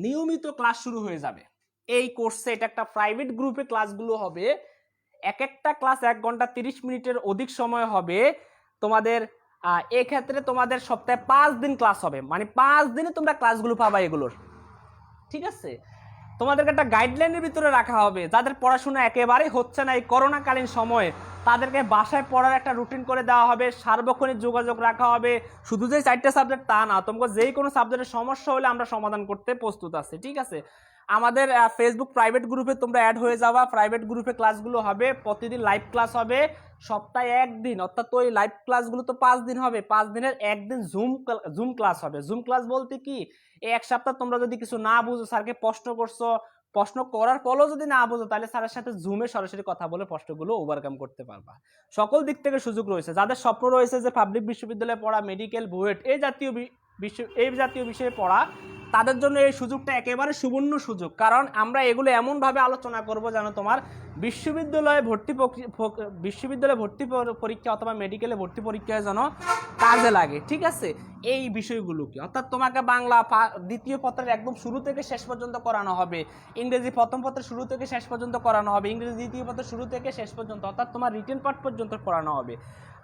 নিয়মিত ক্লাস শুরু হয়ে যাবে এই কোর্সে। এটা একটা প্রাইভেট গ্রুপে ক্লাসগুলো হবে। এক একটা ক্লাস 1 ঘন্টা 30 মিনিটের অধিক সময় হবে তোমাদের। এই ক্ষেত্রে তোমাদের সপ্তাহে 5 দিন ক্লাস হবে, মানে 5 দিনে তোমরা ক্লাসগুলো পাবা এগুলোর। ঠিক আছে, তোমাদেরকে একটা গাইডলাইনের ভিতরে রাখা হবে। যাদের পড়াশোনা একেবারেই হচ্ছে না এই করোনাকালীন সময়ে, তাদেরকে বাসায় পড়ার একটা রুটিন করে দেওয়া হবে, সার্বক্ষণিক যোগাযোগ রাখা হবে। শুধু যে 4টা সাবজেক্ট তা না, তোমাকে যেই কোনো সাবজেক্টের সমস্যা হলে আমরা সমাধান করতে প্রস্তুত আছি। ঠিক আছে, আমাদের ফেসবুক প্রাইভেট গ্রুপে তোমরা অ্যাড হয়ে যাবা। প্রাইভেট গ্রুপে ক্লাসগুলো হবে, প্রতিদিন লাইভ ক্লাস হবে, সপ্তাহে 1 দিন। অর্থাৎ ওই লাইভ ক্লাসগুলো তো 5 দিন হবে, 5 দিনের 1 দিন জুম ক্লাস হবে। জুম ক্লাস বলতে কি, এই 1 সপ্তাহ তোমরা যদি কিছু না বুঝো, স্যারকে প্রশ্ন করছো, প্রশ্ন করার পরও যদি না বুঝো, তাহলে স্যারের সাথে জুমে সরাসরি কথা বলে প্রশ্নগুলো ওভারকাম করতে পারবা। সকল দিক থেকে সুযোগ রয়েছে। যাদের স্বপ্ন রয়েছে যে পাবলিক বিশ্ববিদ্যালয়ে পড়া, মেডিকেল, বুয়েট এই জাতীয় বিষয়ে পড়া, তাদের জন্য এই সুযোগটা একেবারে সুবর্ণ সুযোগ। কারণ আমরা এগুলো এমনভাবে আলোচনা করব যেন তোমার বিশ্ববিদ্যালয়ে ভর্তি পরীক্ষা অথবা মেডিকেলে ভর্তি পরীক্ষায় যেন কাজে লাগে। ঠিক আছে, এই বিষয়গুলোকে, অর্থাৎ তোমাকে বাংলা দ্বিতীয় পত্রের একদম শুরু থেকে শেষ পর্যন্ত করানো হবে, ইংরেজি প্রথম পত্রের শুরু থেকে শেষ পর্যন্ত করানো হবে, ইংরেজি দ্বিতীয় পত্রের শুরু থেকে শেষ পর্যন্ত, অর্থাৎ তোমার রিটেন পার্ট পর্যন্ত পড়ানো হবে,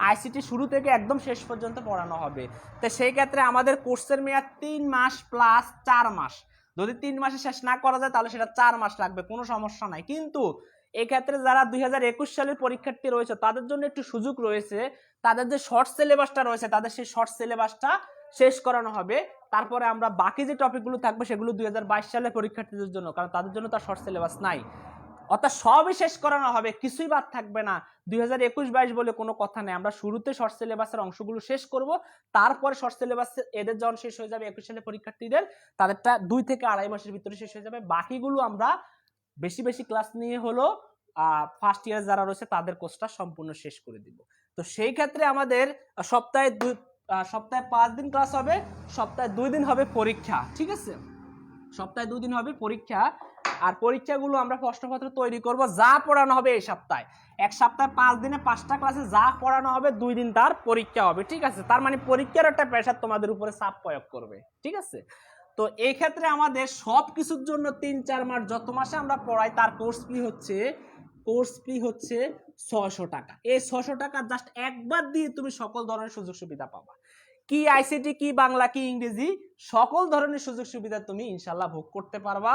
আইসিটি শুরু থেকে একদম শেষ পর্যন্ত পড়ানো হবে। তো সেই ক্ষেত্রে আমাদের কোর্সের মেয়াদ 3 মাস প্লাস 4 মাস। যদি 3 মাসে শেষ না করা যায়, তাহলে সেটা 4 মাস লাগবে, কোনো সমস্যা নাই। কিন্তু এই ক্ষেত্রে যারা 2021 সালের পরীক্ষার্থী রয়েছে, তাদের জন্য একটু সুযোগ রয়েছে। তাদের যে শর্ট সিলেবাসটা রয়েছে, তাদের সেই শর্ট সিলেবাসটা শেষ করানো হবে। তারপরে আমরা বাকি যে টপিকগুলো থাকবে সেগুলো 2022 সালের পরীক্ষার্থীদের জন্য, কারণ তাদের জন্য তার শর্ট সিলেবাস নাই। অর্থাৎ সবই শেষ করানো হবে, কিছুই বাদ থাকবে না। 2021-22 বলে কোনো কথা নেই। আমরা শুরুতে শর্ট সিলেবাসের অংশগুলো শেষ করব, তারপরে শর্ট সিলেবাস এদের যখন শেষ হয়ে যাবে 21 সালের পরীক্ষার্থীদের, তাদেরটা 2 থেকে 2.5 মাসের ভিতরে শেষ হয়ে যাবে। বাকিগুলো আমরা বেশি বেশি ক্লাস নিয়ে হলো ফার্স্ট ইয়ার যারা রয়েছে তাদের কোর্সটা সম্পূর্ণ শেষ করে দিব। তো সেই ক্ষেত্রে আমাদের সপ্তাহে 5 দিন ক্লাস হবে, সপ্তাহে 2 দিন হবে পরীক্ষা। ঠিক আছে, সপ্তাহে 2 দিন হবে পরীক্ষা। আর পরীক্ষাগুলো আমরা প্রশ্নপত্র তৈরি করব, যা পড়ানো হবে এই সপ্তাহে, এক সপ্তাহে 5 দিনে 5টা ক্লাসে যা পড়ানো হবে 2 দিন তার পরীক্ষা হবে। ঠিক আছে, তার মানে পরীক্ষার একটা প্রেশার তোমাদের উপরে চাপ প্রয়োগ করবে। ঠিক আছে, তো এই ক্ষেত্রে আমাদের সব কিছুর জন্য 3-4 মাস যত মাসে আমরা পড়াই তার কোর্স ফি হচ্ছে 600 টাকা। এই 600 টাকা জাস্ট একবার দিয়ে তুমি সকল ধরনের সুযোগ সুবিধা পাবা। কি আইসিটি, কি বাংলা, কি ইংরেজি, সকল ধরনের সুযোগ সুবিধা তুমি ইনশাল্লাহ ভোগ করতে পারবা।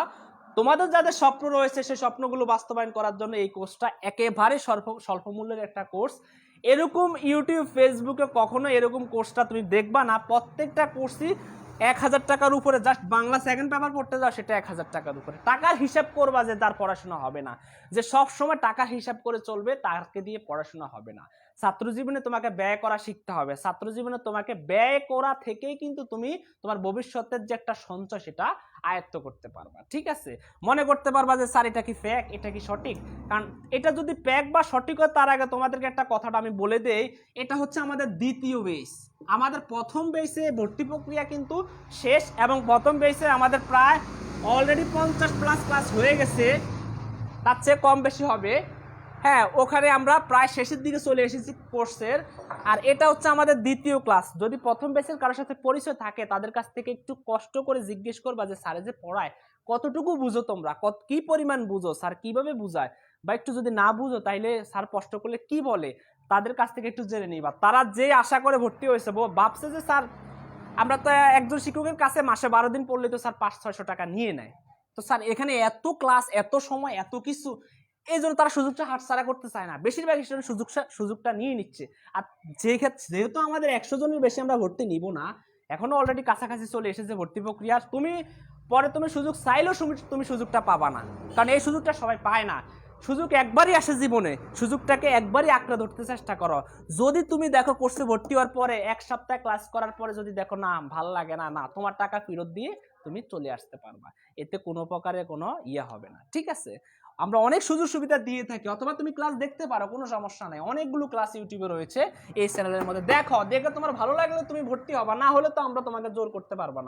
তোমাদের যাদের স্বপ্ন রয়েছে সেই স্বপ্নগুলো বাস্তবায়ন করার জন্য এই কোর্সটা একেবারে স্বল্প মূল্যের একটা কোর্স। এরকম ইউটিউব, ফেসবুকে কখনো এরকম কোর্সটা তুমি দেখবা না। প্রত্যেকটা কোর্সই 1000 টাকার উপরে। জাস্ট বাংলা সেকেন্ড পেপার পড়তে যাও, সেটা 1000 টাকার উপরে। টাকার হিসাব করবা যে তার পড়াশোনা হবে না, যে সব সময় টাকার হিসাব করে চলবে, তাকে দিয়ে পড়াশোনা হবে না। ছাত্র জীবনে তোমাকে ব্যয় করা শিখতে হবে। ছাত্র জীবনে তোমাকে ব্যয় করা থেকেই কিন্তু তুমি তোমার ভবিষ্যতের যে একটা সঞ্চয় সেটা আয়ত্ত করতে পারবা। ঠিক আছে, মনে করতে পারবা যে স্যার এটা কি ফ্যাক, এটা কি সঠিক। কারণ এটা যদি ফ্যাক বা সঠিক হয় তার আগে তোমাদেরকে একটা কথাটা আমি বলে দেই, এটা হচ্ছে আমাদের দ্বিতীয় বেস। আমাদের প্রথম বেসে ভর্তি প্রক্রিয়া কিন্তু শেষ, এবং প্রথম বেসে আমাদের প্রায় অলরেডি 50+ ক্লাস হয়ে গেছে, তার চেয়ে কম বেশি হবে। হ্যাঁ, ওখানে আমরা প্রায় শেষের দিকে চলে এসেছি কোর্সের। আর এটা হচ্ছে আমাদের দ্বিতীয় ক্লাস। যদি প্রথম বেসের কারোর সাথে পরিচয় থাকে তাদের কাছ থেকে একটু কষ্ট করে জিজ্ঞেস করবা যে স্যারে যে পড়ায় কতটুকু বুঝো, তোমরা কি পরিমাণ বুঝো, স্যার কিভাবে বুঝায়, বা একটু যদি না বুঝো তাইলে স্যার কষ্ট করলে কি বলে, তাদের কাছ থেকে একটু জেনে নিবা। তারা যে আশা করে ভর্তি হয়েছে ভাবছে যে স্যার, আমরা তো একজন শিক্ষকের কাছে মাসে 12 দিন পড়লে তো স্যার 500-600 টাকা নিয়ে নেয়, তো স্যার এখানে এত ক্লাস, এত সময়, এত কিছু, এই জন্য তারা সুযোগটা হাতছাড়া করতে চায় না। বেশিরভাগ স্টুডেন্ট সুযোগটা নিয়ে নিচ্ছে। আর যেহেতু আমাদের 100 জনের বেশি আমরা ভর্তি নিব না, এখনো অলরেডি কাছাকাছি চলে এসেছে ভর্তি প্রক্রিয়া। তুমি সুযোগ চাইলেও তুমি সুযোগটা পাবা না, কারণ এই সুযোগটা সবাই পায় না। সুযোগ একবারই আসে জীবনে, সুযোগটাকে একবারই আঁকড়ে ধরতে চেষ্টা করো। যদি তুমি দেখো কোর্সে ভর্তি হওয়ার পরে 1 সপ্তাহ ক্লাস করার পরে যদি দেখো না ভালো লাগে না, তোমার টাকা ফেরত দিয়ে তুমি চলে আসতে পারবা। এতে কোনো প্রকারে কোনো হবে না। ঠিক আছে, আমরা অনেক সুযোগ সুবিধা দিয়ে থাকি, অথবা তুমি ক্লাস দেখতে পারো, কোনো সমস্যা নাই। অনেকগুলো ক্লাস ইউটিউবে রয়েছে, এই চ্যানেলের মধ্যে দেখে তোমার ভালো লাগলে তুমি ভর্তি হবা, না হলে তো আমরা তোমাকে জোর করতে পারবো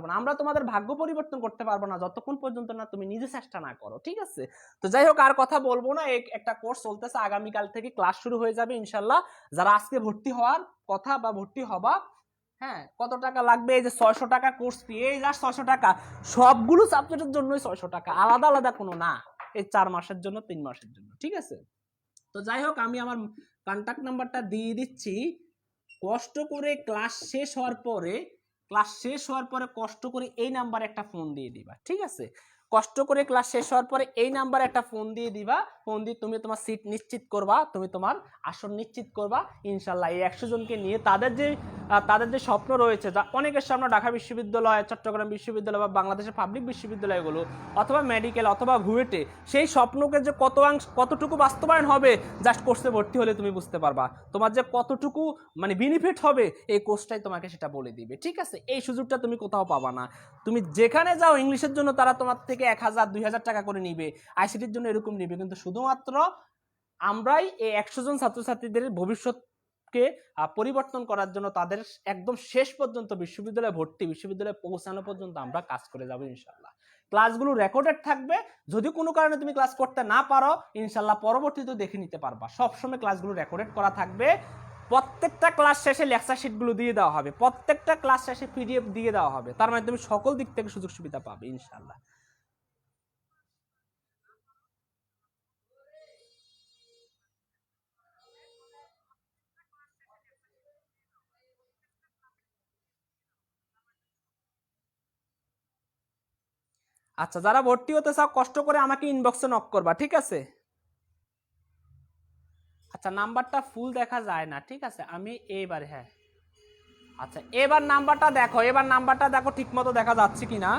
না। আমরা তোমাদের ভাগ্য পরিবর্তন করতে পারবো না যতক্ষণ পর্যন্ত না তুমি নিজে চেষ্টা না করো। ঠিক আছে, তো যাই হোক, আর কথা বলবো না। একটা কোর্স চলতেছে, আগামীকাল থেকে ক্লাস শুরু হয়ে যাবে ইনশাল্লাহ। যারা আজকে ভর্তি হওয়ার কথা বা ভর্তি হবা, হ্যাঁ, কত টাকা লাগবে? এই যে 600 টাকা কোর্স ফি, এই জাস্ট 600 টাকা, সবগুলো সাবজেক্টের জন্যই 600 টাকা, আলাদা আলাদা কোনো না। এই 4 মাসের জন্য, 3 মাসের জন্য। ঠিক আছে, তো যাই হোক, আমি আমার কন্টাক্ট নাম্বারটা দিয়ে দিচ্ছি। কষ্ট করে ক্লাস শেষ হওয়ার পরে কষ্ট করে এই নাম্বারে একটা ফোন দিয়ে দিবা। ঠিক আছে, কষ্ট করে ক্লাস শেষ হওয়ার পরে এই নাম্বারে একটা ফোন দিয়ে দিবা। ফোন দিয়ে তুমি তোমার সিট নিশ্চিত করবা, তুমি তোমার আসন নিশ্চিত করবা। ইনশাল্লাহ এই 100 জনকে নিয়ে তাদের যে স্বপ্ন রয়েছে, যা অনেকের সামনে ঢাকা বিশ্ববিদ্যালয়, চট্টগ্রাম বিশ্ববিদ্যালয় বা বাংলাদেশের পাবলিক বিশ্ববিদ্যালয়গুলো অথবা মেডিকেল অথবা ভুয়েটে, সেই স্বপ্নকে যে কতটুকু বাস্তবায়ন হবে জাস্ট কোর্সে ভর্তি হলে তুমি বুঝতে পারবা। তোমার যে কতটুকু মানে বেনিফিট হবে এই কোর্সটাই তোমাকে সেটা বলে দিবে। ঠিক আছে, এই সুযোগটা তুমি কোথাও পাবা না। তুমি যেখানে যাও ইংলিশের জন্য তারা তোমার থেকে 1000-2000 টাকা করে নিবে, আইসিটির জন্য এরকম নিবে, কিন্তু শুধুমাত্র আমরাই এই 100 জন ছাত্রছাত্রীদের ভবিষ্যৎকে পরিবর্তন করার জন্য তাদের একদম শেষ পর্যন্ত বিশ্ববিদ্যালয়ে পৌঁছানো পর্যন্ত আমরা কাজ করে যাব ইনশাল্লাহ। ক্লাসগুলো রেকর্ডেড থাকবে, যদি কোনো কারণে তুমি ক্লাস করতে না পারো ইনশাল্লাহ পরবর্তীতে দেখে নিতে পারবা। সবসময় ক্লাসগুলো রেকর্ডেড করা থাকবে। প্রত্যেকটা ক্লাস শেষে লেকচার শিটগুলো দিয়ে দেওয়া হবে, প্রত্যেকটা ক্লাস শেষে পিডিএফ দিয়ে দেওয়া হবে। তার মানে তুমি সকল দিক থেকে সুযোগ সুবিধা পাবে ইনশাল্লাহ। আচ্ছা, যারা ভর্তি হতে চাও কষ্ট করে আমাকে ইনবক্সে নক করবা। ঠিক আছে, আচ্ছা, নাম্বারটা ফুল দেখা যায় না। ঠিক আছে, আমি এইবার, হ্যাঁ, আচ্ছা, এবার নাম্বারটা দেখো ঠিক মতো দেখা যাচ্ছে কিনা।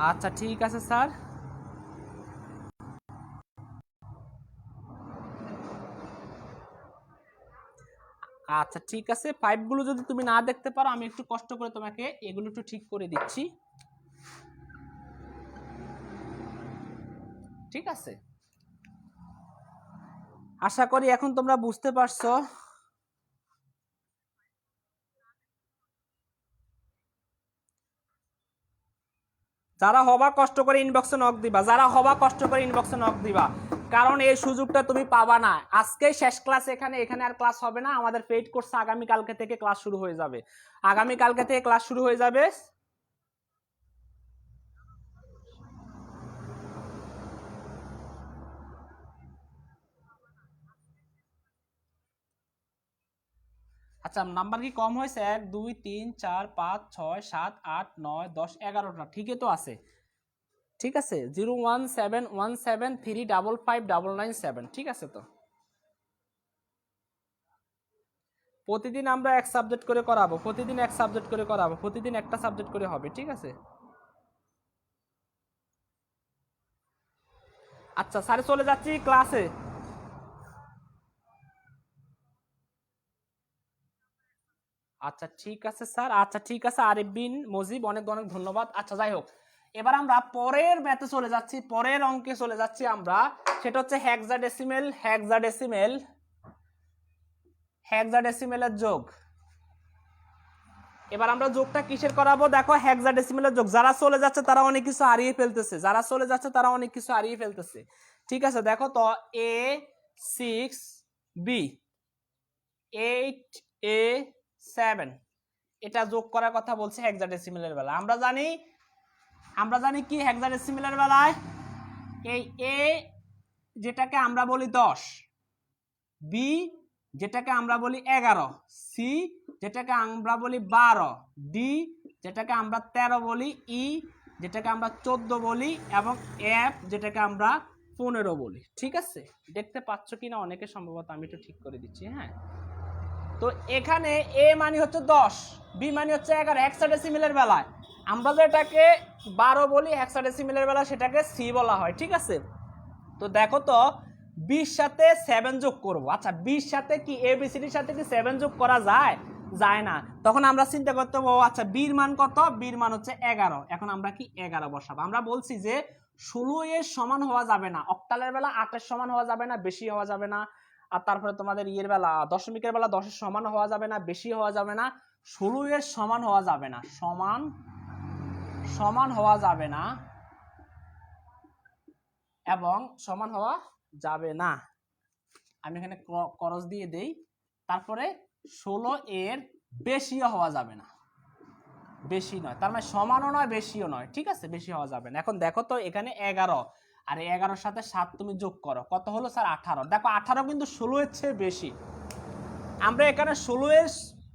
আচ্ছা, ঠিক আছে স্যার। আচ্ছা, ঠিক আছে, পাইপগুলো যদি তুমি না দেখতে পারো আমি একটু কষ্ট করে তোমাকে এগুলো একটু ঠিক করে দিচ্ছি। ঠিক আছে, আশা করি এখন তোমরা বুঝতে পারছো। যারা হবা কষ্ট করে ইনবক্সে নক দিবা, কারণ এই সুযোগটা তুমি পাবা না। আজকে শেষ ক্লাস, এখানে আর ক্লাস হবে না। আমাদের পেইড কোর্স আগামী কালকে থেকে ক্লাস শুরু হয়ে যাবে। আগামী কালকে থেকে ক্লাস শুরু হয়ে যাবে। আচ্ছা, নাম্বার কি কম হয়েছে? 1 2 3 4 5 6 7 8 9 10 11টা, ঠিকই তো আছে। ঠিক আছে, 01717355597, ঠিক আছে। তো প্রতিদিন আমরা এক সাবজেক্ট করে করাবো, প্রতিদিন এক সাবজেক্ট করে করাবো, প্রতিদিন একটা সাবজেক্ট করে হবে, ঠিক আছে। আচ্ছা স্যার, চলে যাচ্ছি ক্লাসে। আচ্ছা ঠিক আছে স্যার, আচ্ছা ঠিক আছে। আরিফ বিন মজিব, অনেক অনেক ধন্যবাদ। আচ্ছা যাই হোক, এবার আমরা পরের ম্যাথে চলে যাচ্ছি, পরের অঙ্কে চলে যাচ্ছি আমরা। সেটা হচ্ছে হেক্সাডেসিমেলের যোগ। এবার আমরা যোগটা কিসের করাবো? দেখো, হেক্সাডেসিমেলের যোগ। যারা চলে যাচ্ছে তারা অনেক কিছু হারিয়ে ফেলতেছে, যারা চলে যাচ্ছে তারা অনেক কিছু হারিয়ে ফেলতেছে। ঠিক আছে, দেখো তো, A6B 8A7, এটা যোগ করার কথা বলছে হেক্সাডেসিমেলের বেলা। আমরা জানি কি হেক্সাডেসিমেলের বেলায় এই A যেটাকে আমরা বলি 10, B যেটাকে আমরা বলি 11, C যেটাকে আমরা বলি 12, D যেটাকে আমরা 13 বলি, E যেটাকে আমরা 14 বলি, এবং F যেটাকে আমরা 15 বলি। ঠিক আছে, দেখতে পাচ্ছ কিনা অনেকে, সম্ভবত আমি একটু ঠিক করে দিচ্ছি। হ্যাঁ, তো এখানে A মানে হচ্ছে 10, B মানে হচ্ছে 11 হেক্সাডেসিমেলের বেলায়। আমরা যেটাকে 12 বলি হেক্সাডেসিমেলের বেলায় সেটাকে C বলা হয়। ঠিক আছে, তো দেখো তো, 20 সাথে 7 যোগ করব। আচ্ছা, 20 সাথে কি ABCDর সাথে কি 7 যোগ করা যায়? যায় না। তখন আমরা চিন্তা করতে হবে, আচ্ছা বির মান কত? বির মান হচ্ছে 11। এখন আমরা কি 11 বসাবো। আমরা বলছি যে 16 এর সমান হওয়া যাবে না, অক্টালের বেলা 8 এর সমান হওয়া যাবে না, বেশি হওয়া যাবে না। আর তারপরে তোমাদের ইয়ের বেলা, দশমিকের বেলা 10 এর সমান হওয়া যাবে না, বেশি হওয়া যাবে না। 16 এর সমান হওয়া যাবে না, সমান হওয়া যাবে না, এবং সমান হওয়া যাবে না। আমি এখানে ক্রস দিয়ে দেই। তারপরে 16 এর বেশিও হওয়া যাবে না, বেশি নয়, তার মানে সমানও নয় বেশিও নয়। ঠিক আছে, বেশি হওয়া যাবে না। এখন দেখো তো, এখানে 11, আর 11-র সাথে 7 তুমি যোগ করো, কত হলো স্যার? 18। দেখো 18 কিন্তু 16 এর চেয়ে বেশি। আমরা এখানে 16 এর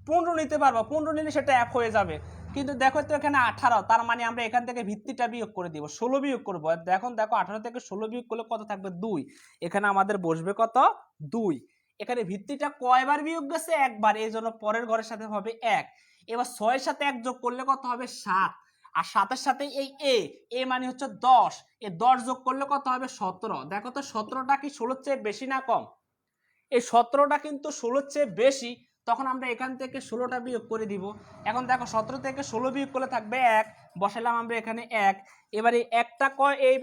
15 নিতে পারবো, 15 নিলে সেটা এক হয়ে যাবে। কিন্তু দেখো তো, এখানে 18, তার মানে আমরা এখান থেকে ভিত্তিটা বিয়োগ করে দিব, 16 বিয়োগ করবো। দেখো 18 থেকে 16 বিয়োগ করলে কত থাকবে? 2। এখানে আমাদের বসবে কত? 2। এখানে ভিত্তিটা কয়বার বিয়োগ গেছে? একবার, এই জন্য পরের ঘরের সাথে হবে 1। এবার 6 এর সাথে 1 যোগ করলে কত হবে? 7। আর 7 এর সাথে এই A মানে হচ্ছে 10, এই 10 যোগ করলে কত হবে? 17। দেখো তো, 17টা কি 16 চেয়ে বেশি না কম? এই 17টা কিন্তু 16 চেয়ে বেশি। তখন আমরা এখান থেকে 16টা বিয়োগ করে দিব। এখন দেখো, 17 থেকে 16 বিয়োগ করলে থাকবে 1, বসালাম আমরা এখানে 1। এবারে একটা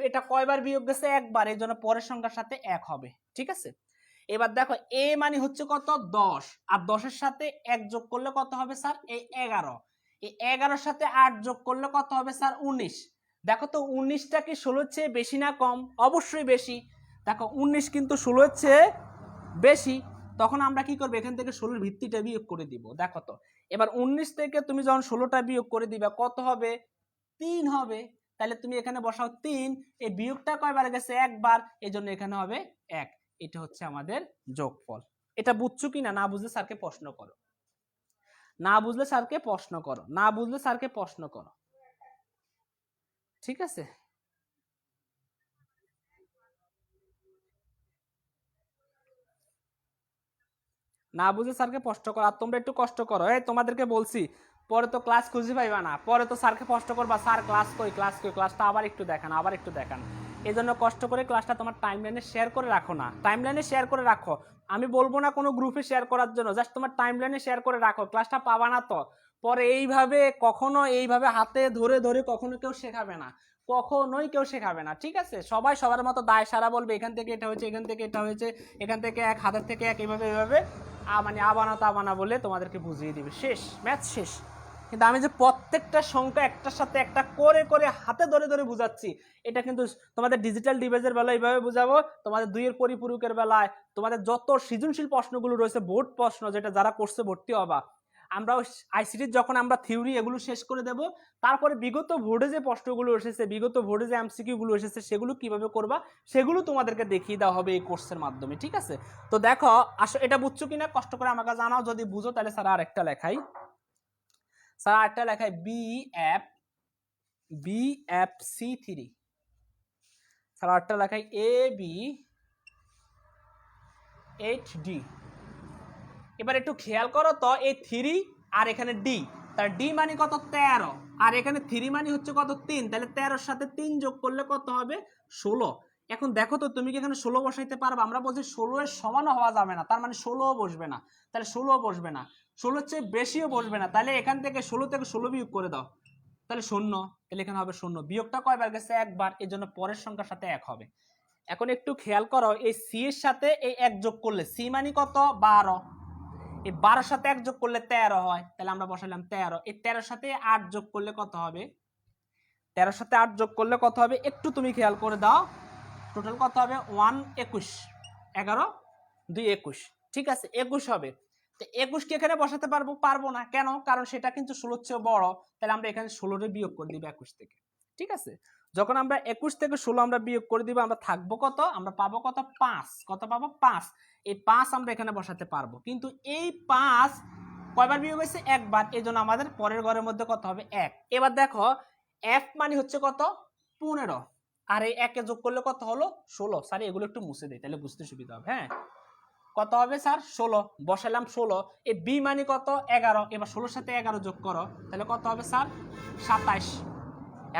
এটা কয়বার বিয়োগ গেছে? একবার, এই জন্য পরের সংখ্যার সাথে 1 হবে। ঠিক আছে, এবার দেখো, A মানে হচ্ছে কত? 10, আর 10-এর সাথে 1 যোগ করলে কত হবে স্যার? এই 11। এই 11-এর সাথে 8 যোগ করলে কত হবে স্যার? 19। দেখো তো, 19টা কি 16 চেয়ে বেশি না কম? অবশ্যই বেশি। দেখো, 19 কিন্তু 16 চেয়ে বেশি। তখন আমরা কি করব? এখান থেকে 16 ভিত্তিটা বিয়োগ করে দিব। দেখো তো, এবার 19 থেকে তুমি যখন 16টা বিয়োগ করে দিবা, কত হবে? 3 হবে। তাহলে তুমি এখানে বসাও 3। এই বিয়োগটা কয়বার গেছে? একবার, এই জন্য এখানে হবে 1। এটা হচ্ছে আমাদের যোগফল। এটা বুঝছো কিনা? না বুঝলে স্যারকে প্রশ্ন করো, না বুঝলে স্যারকে প্রশ্ন করো, না বুঝলে স্যারকে প্রশ্ন করো। ঠিক আছে, না বুঝে স্যারকে কষ্ট করো। আর তোমরা একটু কষ্ট করো, এই তোমাদেরকে বলছি, পরে তো ক্লাস খুঁজে পাইবা না, পরে তো স্যারকে কষ্ট করবা, স্যার ক্লাস কই, ক্লাসটা আবার একটু দেখান, আবার একটু দেখান। এই জন্য কষ্ট করে ক্লাসটা তোমার টাইমলাইনে শেয়ার করে রাখো না, টাইমলাইনে শেয়ার করে রাখো। আমি বলবো না কোনো গ্রুপে শেয়ার করার জন্য, জাস্ট তোমার টাইমলাইনে শেয়ার করে রাখো। ক্লাসটা পাবা না তো পরে এইভাবে হাতে ধরে ধরে কখনো কেউ শেখাবে না, কখনোই কেউ শেখাবে না। ঠিক আছে, সবাই সবার মতো দায় সারা বলবে, এখান থেকে এটা হয়েছে, এখান থেকে এটা হয়েছে, এখান থেকে এক, হাতের থেকে এক, এইভাবে মানে আবানা তাবানা বলে তোমাদেরকে বুঝিয়ে দিবে, শেষ, ম্যাথ শেষ। কিন্তু আমি যে প্রত্যেকটা সংখ্যা একটার সাথে একটা করে করে হাতে ধরে ধরে বুঝাচ্ছি, এটা কিন্তু তোমাদের ডিজিটাল ডিভাইসের বেলায় এইভাবে বুঝাবো, তোমাদের 2 এর পরিপূরকের বেলায়, তোমাদের যত সৃজনশীল প্রশ্নগুলো রয়েছে, বোর্ড প্রশ্ন যেটা যারা কোর্সে ভর্তি হবা, আমরা আইসিটির যখন আমরা থিওরি এগুলো শেষ করে দেব, তারপরে বিগত বোর্ডে যে প্রশ্নগুলো এসেছে, বিগত বোর্ডে যে এমসিকিউ গুলো এসেছে, সেগুলো কিভাবে করবা সেগুলো তোমাদেরকে দেখিয়ে দেওয়া হবে এই কোর্সের মাধ্যমে। ঠিক আছে, তো দেখো আসলে এটা বুঝছো কিনা কষ্ট করে আমাকে জানাও, যদি বুঝো তাহলে স্যার আরেকটা লেখাই, স্যার আরেকটা লেখাই BFC3, স্যার আরেকটা লেখাই AB8D। এবার একটু খেয়াল করো তো, এই 3 আর এখানে D, তার D মানে কত 13, আর এখানে 3 মানে হচ্ছে কত 3, তাহলে 13 সাথে 3 যোগ করলে কত হবে 16। এখন দেখো তো তুমি কি এখানে 16 বসাইতে পারবে? আমরা বলছি 16 এর সমান হওয়া যাবে না, তার মানে 16ও বসবে না, তাহলে 16ও বসবে না, 16 চেয়ে বেশিও বসবে না, তাহলে এখান থেকে 16 থেকে 16 বিয়োগ করে দাও, তাহলে 0, তাহলে এখানে হবে 0। বিয়োগটা কয়বার গেছে? একবার, এর জন্য পরের সংখ্যার সাথে 1 হবে। এখন একটু খেয়াল করো, এই C এর সাথে এই 1 যোগ করলে, C মানে কত 12, এই 12 সাথে 1 যোগ করলে 13 হয়, তাহলে আমরা বসাইলাম 13। এই 13 সাথে 8 যোগ করলে কত হবে? 13 সাথে 8 যোগ করলে কত হবে একটু তুমি খেয়াল করে দাও, টোটাল কত হবে 21, 11 2 21, ঠিক আছে 21 হবে। তো 21 কি এখানে বসাতে পারবো না, কেন? কারণ সেটা কিন্তু 16 চেয়ে বড়, তাহলে আমরা এখানে 16 এর বিয়োগ করে দিব 21 থেকে। ঠিক আছে, যখন আমরা 21 থেকে 16 আমরা বিয়োগ করে দিব, আমরা থাকবো কত? আমরা পাবো কত 5, কত পাবো 5। এই 5 আমরা এখানে বসাতে পারবো, কিন্তু এই 5 কয়বার বিয়োগ হয়েছে? একবার, এই জন্য আমাদের পরের ঘরের মধ্যে কত হবে 1। এবার দেখো f মানে হচ্ছে কত 15, আর এই 1 এ যোগ করলে কত হলো 16। স্যার এগুলো একটু মুছে দেই তাহলে বুঝতে সুবিধা হবে। হ্যাঁ, কত হবে স্যার 16, বসালাম 16। এই b মানে কত 11, এবার 16 সাথে 11 যোগ করো, তাহলে কত হবে স্যার 27।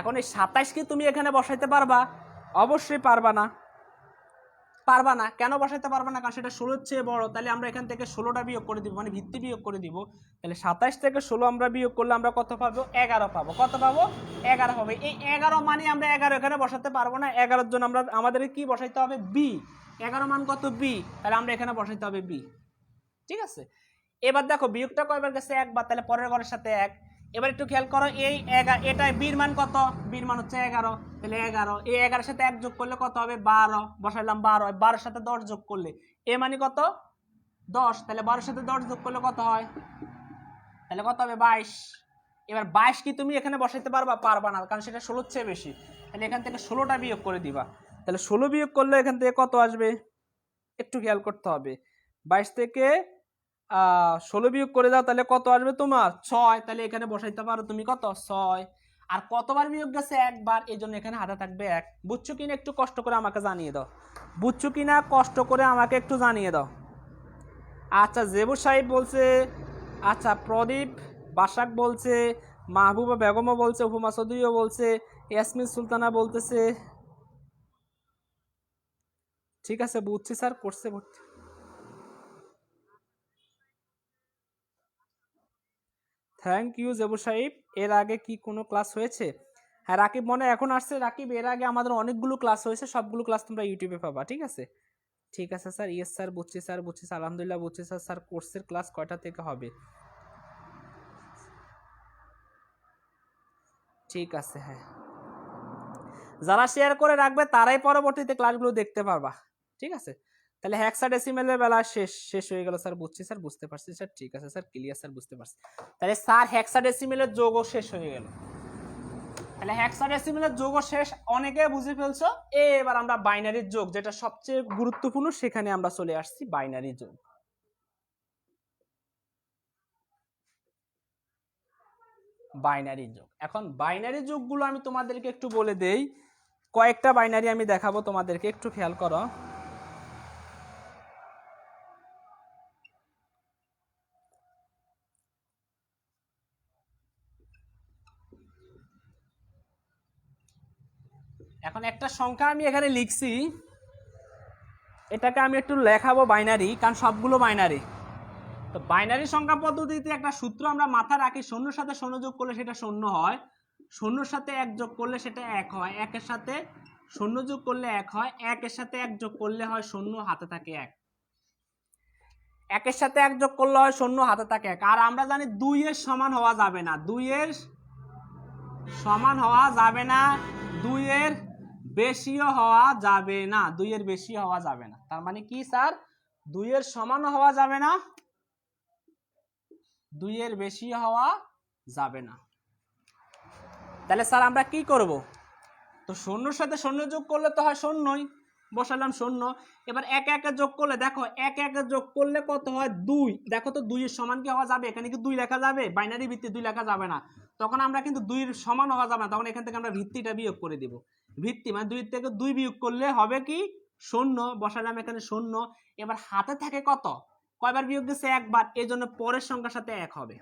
এখন এই 27 কি তুমি এখানে বসাইতে পারবা? অবশ্যই পারবা না, পারবা না। কেন বসাইতে পারবা না? কারণ সেটা 16 এর চেয়ে বড়, তাহলে আমরা এখান থেকে 16টা বিয়োগ করে দিব, মানে ভিত্তি বিয়োগ করে দিব। তাহলে 27 থেকে 16 আমরা বিয়োগ করলে আমরা কত পাবো? 11 পাবো। কত পাবো? 11 পাবো। এই 11 মানে আমরা 11 এখানে বসাতে পারবো না, 11 এর জন্য আমাদের কি বসাইতে হবে? b। 11 মান কত? b, তাহলে আমরা এখানে বসাইতে হবে b। ঠিক আছে, এবার দেখো বিয়োগটা কয়বার গেছে? একবার, তাহলে পরের ঘরের সাথে 1। এবার একটু খেয়াল করো, এই 11, এটা বির মান কত? বির মান হচ্ছে 11, তাহলে 11, এই 11 সাথে 1 যোগ করলে কত হবে? 12, বসাইলাম 12। 12 সাথে 10 যোগ করলে এ মানে কত 10, তাহলে 12 সাথে 10 যোগ করলে কত হয়? তাহলে কত হবে 22। এবার 22 কি তুমি এখানে বসাইতে পারবা? পারবা না, কারণ সেটা 16 চেয়ে বেশি। তাহলে এখান থেকে 16টা বিয়োগ করে দিবা, তাহলে 16 বিয়োগ করলে এখান থেকে কত আসবে? একটু খেয়াল করতে হবে, 22 থেকে 16 বিয়োগ করে দাও, তাহলে কত আসবে তোমার? 6। তাহলে এখানে বসাইতে পারো তুমি কত? 6। আর কতবার বিয়োগ গেছে? একবার, এই জন্য এখানে হাতে থাকবে 1। বুঝছো কিনা একটু কষ্ট করে আমাকে জানিয়ে দাও, বুঝছো কিনা কষ্ট করে আমাকে একটু জানিয়ে দাও। আচ্ছা, জেবুর সাহেব বলছে, আচ্ছা প্রদীপ বাসাক বলছে, মাহবুবা বেগমও বলছে, উপমা চৌধুরীও বলছে, ইয়াসমিন সুলতানা বলতেছে। ঠিক আছে, বুঝছি স্যার, কোর্সে ভর্তি। থ্যাংক ইউ জেবু সাহেব। এর আগে কি কোনো ক্লাস হয়েছে? হ্যাঁ, রাকিব মনে এখন আসছে। রাকিব, এর আগে আমাদের অনেকগুলো ক্লাস হয়েছে, সবগুলো ক্লাস তোমরা ইউটিউবে পাবা। ঠিক আছে, ঠিক আছে স্যার। ইয়েস স্যার, বুঝছি স্যার, বুঝছি স্যার, আলহামদুলিল্লাহ বুঝছি স্যার। স্যার কোর্সের ক্লাস কয়টা থেকে হবে? ঠিক আছে, হ্যাঁ, যারা শেয়ার করে রাখবে তারাই পরবর্তীতে ক্লাসগুলো দেখতে পারবা। ঠিক আছে, তাহলে হেক্সাডেসিমেলের বেলা শেষ হয়ে গেল স্যার। বুঝছি স্যার, বুঝতে পারছি স্যার। ঠিক আছে স্যার, ক্লিয়ার স্যার, বুঝতে পারছি। তাহলে স্যার হেক্সাডেসিমেলের যোগও শেষ হয়ে গেল। তাহলে হেক্সাডেসিমেলের যোগও শেষ, অনেকে বুঝে ফেলছো। এবার আমরা বাইনারির যোগ, যেটা সবচেয়ে গুরুত্বপূর্ণ, সেখানে আমরা চলে আসছি। বাইনারি যোগ, বাইনারি যোগ। এখন বাইনারি যোগগুলো আমি তোমাদেরকে একটু বলে দেই, কয়েকটা বাইনারি আমি দেখাবো তোমাদেরকে, একটু খেয়াল করো। এখন একটা সংখ্যা আমি এখানে লিখছি, এটাকে আমি একটু লেখাবো বাইনারি, কারণ সবগুলো বাইনারি। তো বাইনারি সংখ্যা পদ্ধতিতে একটা সূত্র আমরা মাথায় রাখি, শূন্যর সাথে শূন্য যোগ করলে সেটা শূন্য হয়, শূন্যর সাথে 1 যোগ করলে সেটা 1 হয়, 1-এর সাথে শূন্য যোগ করলে 1 হয়, 1-এর সাথে 1 যোগ করলে হয় 0, হাতে থাকে 1। একের সাথে এক যোগ করলে হয় শূন্য, হাতে থাকে এক। আর আমরা জানি 2 এর সমান হওয়া যাবে না, 2 এর সমান হওয়া যাবে না, 2 এর বেশিও হওয়া যাবে না, 2 এর বেশি হওয়া যাবে না। তার মানে কি স্যার, 2 এর সমান হওয়া যাবে না, 2 এর বেশি হওয়া যাবে না। তাহলে স্যার আমরা কি করব, তো শূন্যর সাথে শূন্য যোগ করলে তো হয় শূন্যই, বসালাম শূন্য। এবার এক একে যোগ করলে দেখো, এক একে যোগ করলে কত হয় 2। দেখো তো 2 এর সমান কি হওয়া যাবে, এখানে কি 2 লেখা যাবে, বাইনারি ভিত্তি 2 লেখা যাবে না, তখন আমরা কিন্তু 2 এর সমান হওয়া যাবে না, তখন এখান থেকে আমরা ভিত্তিটা বিয়োগ করে দিব। ভিত্তি মানে 2 থেকে 2 বিয়োগ করলে হবে কি শূন্য, বসালাম এখানে শূন্য। এবার হাতে থাকে কত, কয়বার বিয়োগ দিচ্ছে, একবার, এই জন্য পরের সংখ্যার সাথে এক হবে।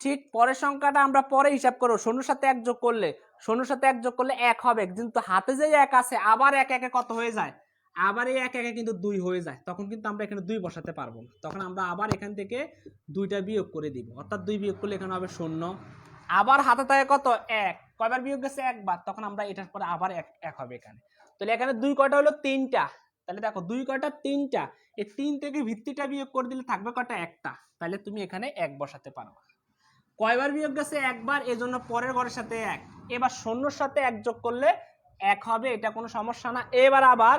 ঠিক পরের সংখ্যাটা আমরা পরে হিসাব করবো, শূন্যর সাথে এক যোগ করলে, শূন্যর সাথে এক যোগ করলে এক হবে, কিন্তু হাতে যে এক আছে আবার এক একে কত হয়ে যায়, আবার এই এক একে কিন্তু 2 হয়ে যায়, তখন কিন্তু আমরা এখানে 2 বসাতে পারবো না, তখন আমরা আবার এখান থেকে 2টা বিয়োগ করে দিব, অর্থাৎ 2 বিয়োগ করলে এখানে হবে শূন্য। আবার হাতে থাকে কত, এক, কয়বার বিয়োগ গেছে, একবার, তখন আমরা এটার পরে আবার এক হবে এখানে। তাহলে এখানে 2 কয়টা হলো, 3টা। তাহলে দেখো 2 কয়টা, 3টা, এই 3 থেকে ভিত্তিটা বিয়োগ করে দিলে থাকবে কয়টা, একটা। তাহলে তুমি এখানে এক বসাতে পারো। কয়বার বিয়োগ গেছে, একবার, এজন্য পরের ঘরের সাথে এক। এবার শূন্যর সাথে এক যোগ করলে এক হবে, এটা কোনো সমস্যা না। এবার আবার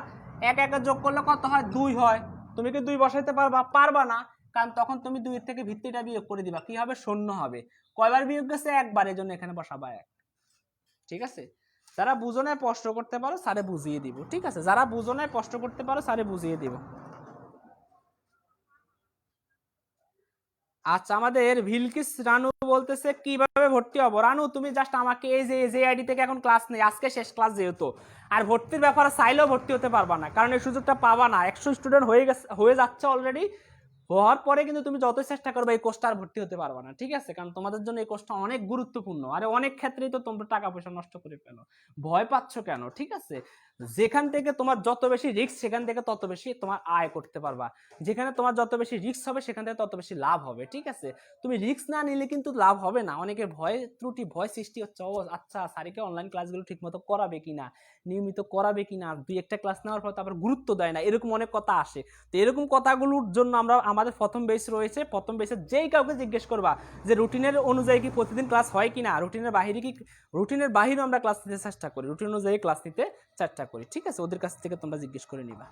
এক একে যোগ করলে কত হয়, 2 হয়। তুমি কি 2 বসাইতে পারবা, পারবা না, কারণ তখন তুমি 2 এর থেকে ভিত্তিটা বিয়োগ করে দিবা, কি হবে, শূন্য হবে। কয়বার বিয়োগ গেছে, একবার, এজন্য এখানে বসাবা এক। ঠিক আছে, যারা বুঝো না প্রশ্ন করতে পারো, স্যারে বুঝিয়ে দিব। ঠিক আছে, যারা বুঝো না প্রশ্ন করতে পারো, স্যারে বুঝিয়ে দিব। আচ্ছা, আমাদের ভিলকিস রানু বলতেছে কিভাবে ভর্তি হবো। রানু, তুমি জাস্ট আমাকে এই যে আইডি থেকে এখন ক্লাস নেই, আজকে শেষ ক্লাস যেহেতু, আর ভর্তির ব্যাপারে চাইলেও ভর্তি হতে পারবা না, কারণ এই সুযোগটা পাবা না। 100 স্টুডেন্ট হয়ে যাচ্ছে অলরেডি, হওয়ার পরে কিন্তু তুমি যতই চেষ্টা করবে এই কোর্সটা আর ভর্তি হতে পারবে না। ঠিক আছে, কারণ তোমাদের জন্য এই কোর্সটা অনেক গুরুত্বপূর্ণ, আর অনেক ক্ষেত্রেই তো তোমরা টাকা পয়সা নষ্ট করে ফেলো। ভয় পাচ্ছ কেন, ঠিক আছে, যেখান থেকে তোমার যত বেশি রিস্ক, সেখান থেকে তত বেশি তোমার আয় করতে পারবা। যেখানে তোমার যত বেশি রিস্ক হবে, সেখান থেকে তত বেশি লাভ হবে। ঠিক আছে, তুমি রিস্ক না নিলে কিন্তু লাভ হবে না। অনেকের ভয় ত্রুটি, ভয় সৃষ্টি হচ্ছে, ও আচ্ছা স্যারকে অনলাইন ক্লাসগুলো ঠিক মতো করাবে কিনা, নিয়মিত করাবে কিনা, 2-1টা ক্লাস নেওয়ার পর তারপর গুরুত্ব দেয় না, এরকম অনেক কথা আসে। তো এরকম কথাগুলোর জন্য আমরা আমাদের প্রথম বেস রয়েছে, প্রথম বেসে যেই কাউকে জিজ্ঞেস করবা যে রুটিনের অনুযায়ী কি প্রতিদিন ক্লাস হয় কিনা, রুটিনের বাহিরে কি, রুটিনের বাহিরেও আমরা ক্লাস নিতে চেষ্টা করি, রুটিন অনুযায়ী ক্লাস নিতে চেষ্টা করি। ঠিক আছে, ওদের কাছ থেকে তোমরা জিজ্ঞেস করে নিবা।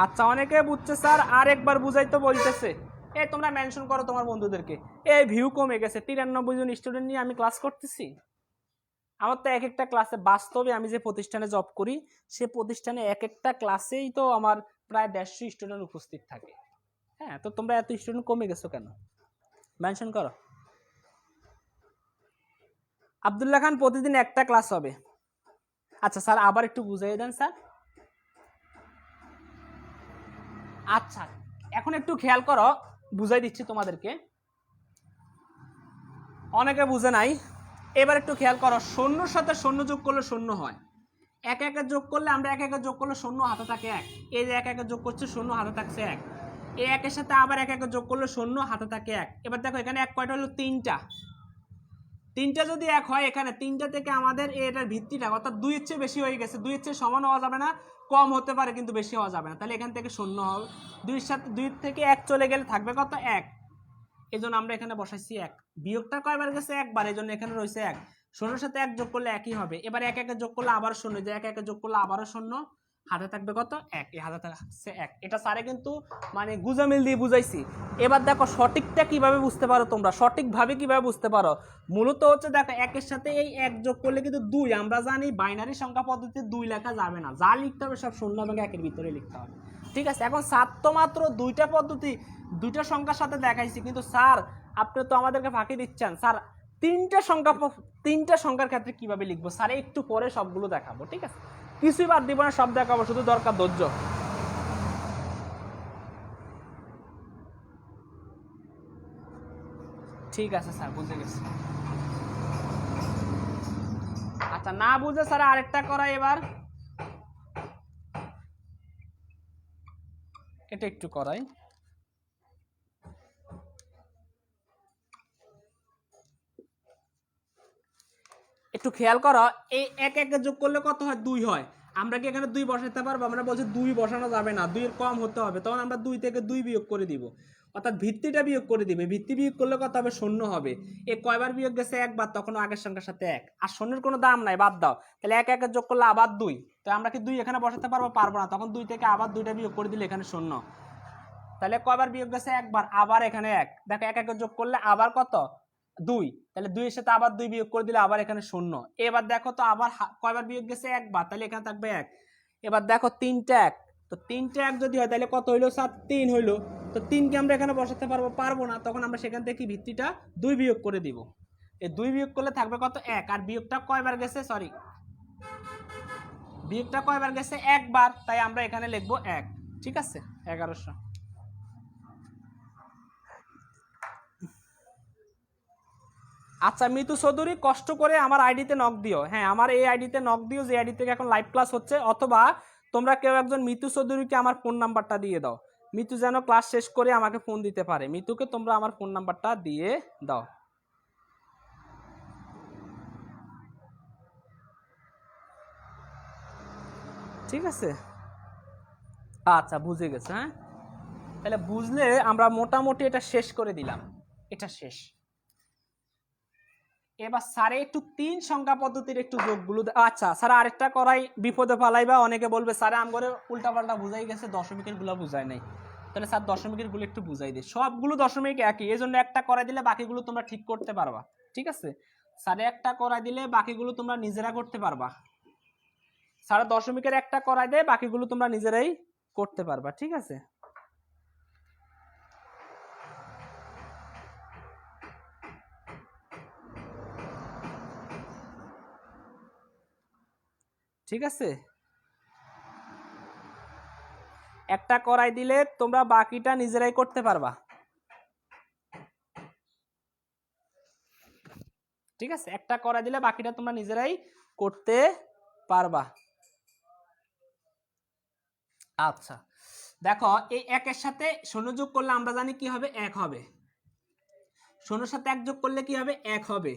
আচ্ছা, অনেকে বুঝছে স্যার, আরেকবার বুঝাই তো বলতেছে। এই তোমরা মেনশন করো তোমার বন্ধুদেরকে, এই ভিউ কমে গেছে, 93 জন স্টুডেন্ট নিয়ে আমি ক্লাস করতেছি। আমার তো এক একটা ক্লাসে, বাস্তবে আমি যে প্রতিষ্ঠানে জব করি, সে প্রতিষ্ঠানে এক একটা ক্লাসেই তো আমার প্রায় 150 স্টুডেন্ট উপস্থিত থাকে। হ্যাঁ, তো তোমরা এত স্টুডেন্ট কমে গেছো কেন, মেনশন করো। আব্দুল্লাহ খান, প্রতিদিন একটা ক্লাস হবে। আচ্ছা স্যার, আবার একটু বুঝিয়ে দেন স্যার। আচ্ছা, এখন একটু খেয়াল করো, বুঝাই দিচ্ছি তোমাদেরকে, অনেকে বুঝে নাই। এবার একটু খেয়াল করো, শূন্যর সাথে শূন্য যোগ করলে শূন্য হয়, এক একে যোগ করলে, আমরা এক একে যোগ করলে শূন্য হাতে থাকে এক, এই যে এক একে যোগ করছে শূন্য হাতে থাকছে এক, এই একের সাথে আবার এক একে যোগ করলে শূন্য হাতে থাকে এক। এবার দেখো এখানে এক কয়টা হলো, 3টা, 3টা যদি এক হয়, এখানে 3টা থেকে আমাদের এটার ভিত্তিটা, অর্থাৎ 2 এর চেয়ে বেশি হয়ে গেছে, 2 এর চেয়ে সমান হওয়া যাবে না, কম হতে পারে কিন্তু বেশি হওয়া যাবে না, তাহলে এখান থেকে শূন্য হবে। 2 সাথে 2 থেকে 1 চলে গেলে থাকবে কত, 1, এই জন্য আমরা এখানে বসাইছি 1। বিয়োগটা কয়বার গেছে, একবার, এই জন্য এখানে রয়েছে 1। শূন্যর সাথে 1 যোগ করলে একই হবে। এবার এক একে যোগ করলে আবার শূন্য, যে এক একে যোগ করলে আবারও শূন্য, হাতে থাকবে কত, 1, এই হাতে থাকছে 1। এটা স্যারে কিন্তু মানে গুজামিল দিয়ে বুঝাইছি। এবার দেখো সঠিকটা কিভাবে বুঝতে পারো তোমরা, সঠিকভাবে কিভাবে বুঝতে পারো, মূলত হচ্ছে দেখো একের সাথে এই 1 যোগ করলে কিন্তু 2, আমরা জানি বাইনারি সংখ্যা পদ্ধতিতে 2 লেখা যাবে না, যা লিখতে হবে সব শূন্য এবং 1-এর ভিতরে লিখতে হবে। ঠিক আছে, এখন স্যার তো মাত্র 2টা পদ্ধতি, 2টা সংখ্যার সাথে দেখাইছি, কিন্তু স্যার আপনি তো আমাদেরকে ফাঁকি দিচ্ছেন। স্যার 3টা সংখ্যার ক্ষেত্রে কিভাবে লিখবো, স্যার একটু পরে সবগুলো দেখাবো। ঠিক আছে, কিছুই বাদ দিব না, সব দেখাবো, শুধু দরকার ধৈর্য। ঠিক আছে স্যার, বুঝে গেছি। আচ্ছা, না বুঝে স্যার আরেকটা করাই, এবার এটা একটু করাই। একটু খেয়াল করো, এই এক একে যোগ করলে কত হয়? 2 হয়। আমরা কি এখানে 2 বসাতে পারবো? আমরা বলছি 2 বসানো যাবে না, 2 এর কম হতে হবে, তখন আমরা 2 থেকে 2 বিয়োগ করে দিব, অর্থাৎ ভিত্তিটা বিয়োগ করে দিবে। ভিত্তি বিয়োগ করলে কত হবে? 0 হবে। এ কয়বার বিয়োগ গেছে? একবার, তখন আগের সংখ্যার সাথে 1, আর 0 কোনো দাম নাই, বাদ দাও। তাহলে এক একে যোগ করলে আবার 2, তো আমরা কি 2 এখানে বসাতে পারবো? পারবো না, তখন 2 থেকে আবার 2টা বিয়োগ করে দিলে এখানে 0। তাহলে কয়বার বিয়োগ গেছে? একবার, আবার এখানে 1। দেখো এক একে যোগ করলে আবার কত? 2। তাহলে 2 এর সাথে আবার 2 বিয়োগ করে দিলে আবার এখানে 0। এবার দেখো তো আবার কয়বার বিয়োগ গেছে? একবার, তাহলে এখানে থাকবে 1। এবার দেখো 3টা 1, তো 3টা 1 যদি হয় তাহলে কত হইলো? 7, 3 হইলো। তো 3 কে আমরা এখানে বসাতে পারবো? পারবো না, তখন আমরা সেখান থেকে ভিত্তিটা 2 বিয়োগ করে দিব। এই 2 বিয়োগ করলে থাকবে কত? 1। আর বিয়োগটা কয়বার গেছে? সরি, বিয়োগটা কয়বার গেছে? একবার, তাই আমরা এখানে লিখবো 1। ঠিক আছে, 1100। আচ্ছা মিতু চৌধুরী, কষ্ট করে আমার আইডিতে নক দিও। হ্যাঁ, আমার এই আইডিতে নক দিও, যে আইডি থেকে এখন লাইভ ক্লাস হচ্ছে, অথবা তোমরা কেউ একজন মিতু চৌধুরীকে আমার ফোন নাম্বারটা দিয়ে দাও। মিতু যেন ক্লাস শেষ করে আমাকে ফোন দিতে পারে। মিতুকে তোমরা আমার ফোন নাম্বারটা দিয়ে দাও। ঠিক আছে, আচ্ছা বুঝে গেছে। হ্যাঁ, তাহলে বুঝলে আমরা মোটামুটি এটা শেষ করে দিলাম, এটা শেষ। এবার স্যারে একটু 3 সংখ্যা পদ্ধতির একটু যোগগুলো, আচ্ছা স্যার আরেকটা করাই বিপদে ফালাইবা, অনেকে বলবে স্যারে আমগরে উল্টাপাল্টা বুঝাই গেছে, দশমিকের গুলো বুঝায় নাই। তাহলে স্যার দশমিকের গুলো একটু বুঝাই দিই। সবগুলো দশমিক একই, এই জন্য একটা করাই দিলে বাকিগুলো তোমরা ঠিক করতে পারবা। ঠিক আছে, স্যারে একটা করাই দিলে বাকিগুলো তোমরা নিজেরা করতে পারবা। স্যারে দশমিকের একটা করাই দেয়, বাকিগুলো তোমরা নিজেরাই করতে পারবা। ঠিক আছে, ঠিক আছে, একটা করাই দিলে তোমরা বাকিটা নিজেরাই করতে পারবা। ঠিক আছে, একটা করাই দিলে বাকিটা তোমরা নিজেরাই করতে পারবা। আচ্ছা দেখো, এই একের সাথে 0 যোগ করলে আমরা জানি কি হবে? 1 হবে। 0 সাথে 1 যোগ করলে কি হবে? 1 হবে।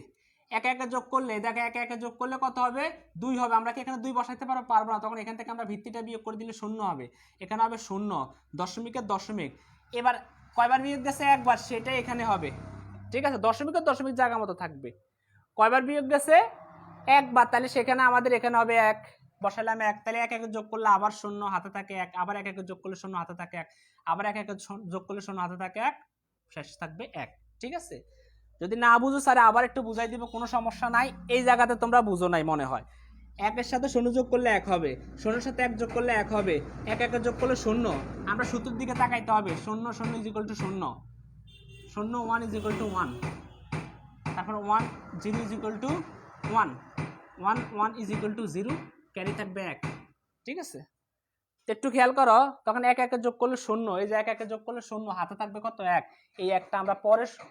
একে একে যোগ করলে দেখো, একে একে যোগ করলে কত হবে? 2 হবে। আমরা কি এখানে 2 বসাইতে পারবো? পারবো না, তখন এখান থেকে আমরা ভিত্তিটা বিয়োগ করে দিলে 0 হবে। এখানে হবে 0, দশমিকের দশমিক। এবার কয়বার বিয়োগ গেছে? একবার, সেটাই এখানে হবে। ঠিক আছে, দশমিকের দশমিক জায়গা মতো থাকবে। কয়বার বিয়োগ গেছে? একবার, তাহলে সেখানে আমাদের এখানে হবে 1, বসালাম 1। তাহলে এক একে যোগ করলে আবার 0 হাতে থাকে 1, আবার এক একে যোগ করলে 0 হাতে থাকে 1, আবার এক একে যোগ করলে 0 হাতে থাকে 1, শেষ থাকবে 1। ঠিক আছে, যদি না বুঝো স্যার আবার একটু বুঝাই দিব, কোনো সমস্যা নাই। এই জায়গাতে তোমরা বুঝো নাই মনে হয়। 1 এর সাথে 0 যোগ করলে 1 হবে, 0 এর সাথে 1 যোগ করলে 1 হবে, 1 একে যোগ করলে 0। আমরা সূত্রের দিকে তাকাইতে হবে, 0 0 is equal to 0, 0 1 is equal to 1, তারপর 1 0 is equal to 1, 1 1 is equal to 0, carry থাকবে 1। ঠিক আছে, একটু খেয়াল করো, তখন 1 1 যোগ করলে 0, এই যে 1 1 যোগ করলে 0 হাতে থাকবে কত? 1। এই একটা আমরা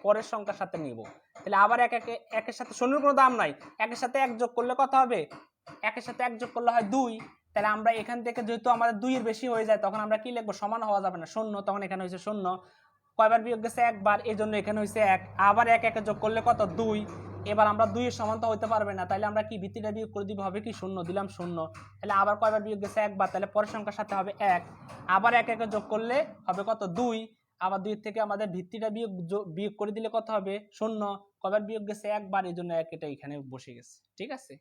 পরের সংখ্যার সাথে নিব। তাহলে আবার 1 1 এর সাথে 0 এর কোনো দাম নাই, 1 এর সাথে 1 যোগ করলে কত হবে? 1 এর সাথে 1 যোগ করলে হয় 2। তাহলে আমরা এখান থেকে যেহেতু আমাদের 2 এর বেশি হয়ে যায়, তখন আমরা কি লিখবো? সমান হওয়া যাবে না, 0, তখন এখানে হয়েছে 0। কয়বার বিয়োগ গেছে? একবার, এই জন্য এখানে হয়েছে 1। আবার 1 1 যোগ করলে কত? 2। এবার আমরা 2 এর সমান তো হইতে পারবে না, তাহলে আমরা কি ভিত্তিটা বিয়োগ করে দিব, হবে কি? 0, দিলাম 0। তাহলে আবার কয়বার বিয়োগ গেছে? একবার, তাহলে পরের সংখ্যার সাথে হবে 1। আবার 1 1 যোগ করলে হবে কত? 2। আবার 2 থেকে আমাদের ভিত্তিটা বিয়োগ করে দিলে কত হবে? 0। কয়বার বিয়োগ গেছে? একবার, এই জন্য 1 এটা এখানে বসে গেছে। ঠিক আছে,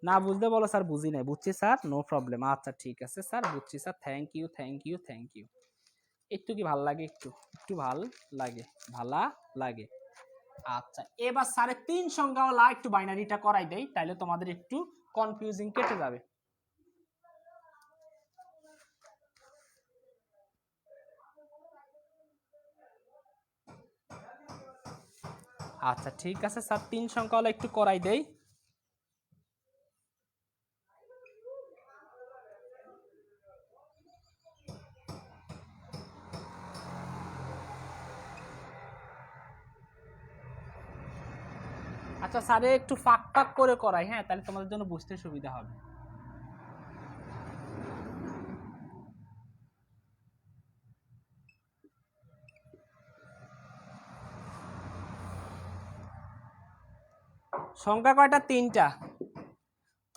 না বুঝলে বলো স্যার বুঝি নাই। বুঝছি স্যার, নো প্রবলেম। আচ্ছা ঠিক আছে স্যার, বুঝছি sir, thank you thank you thank you. একটু কি ভাল লাগে? একটু একটু ভাল লাগে, ভালা লাগে। আচ্ছা, এবার স্যারে 3 সংখ্যাওয়ালা একটু বাইনারিটা করাই দেই, তাইলে তোমাদের একটু কনফিউজিং কেটে যাবে। আচ্ছা ঠিক আছে স্যার, 3 সংখ্যাওয়ালা একটু করাই দেই। আচ্ছা স্যারে একটু ফাঁক ফাঁক করে করাই, হ্যাঁ, তাহলে তোমাদের জন্য বুঝতে সুবিধা হবে। সংখ্যা কয়টা? 3টা।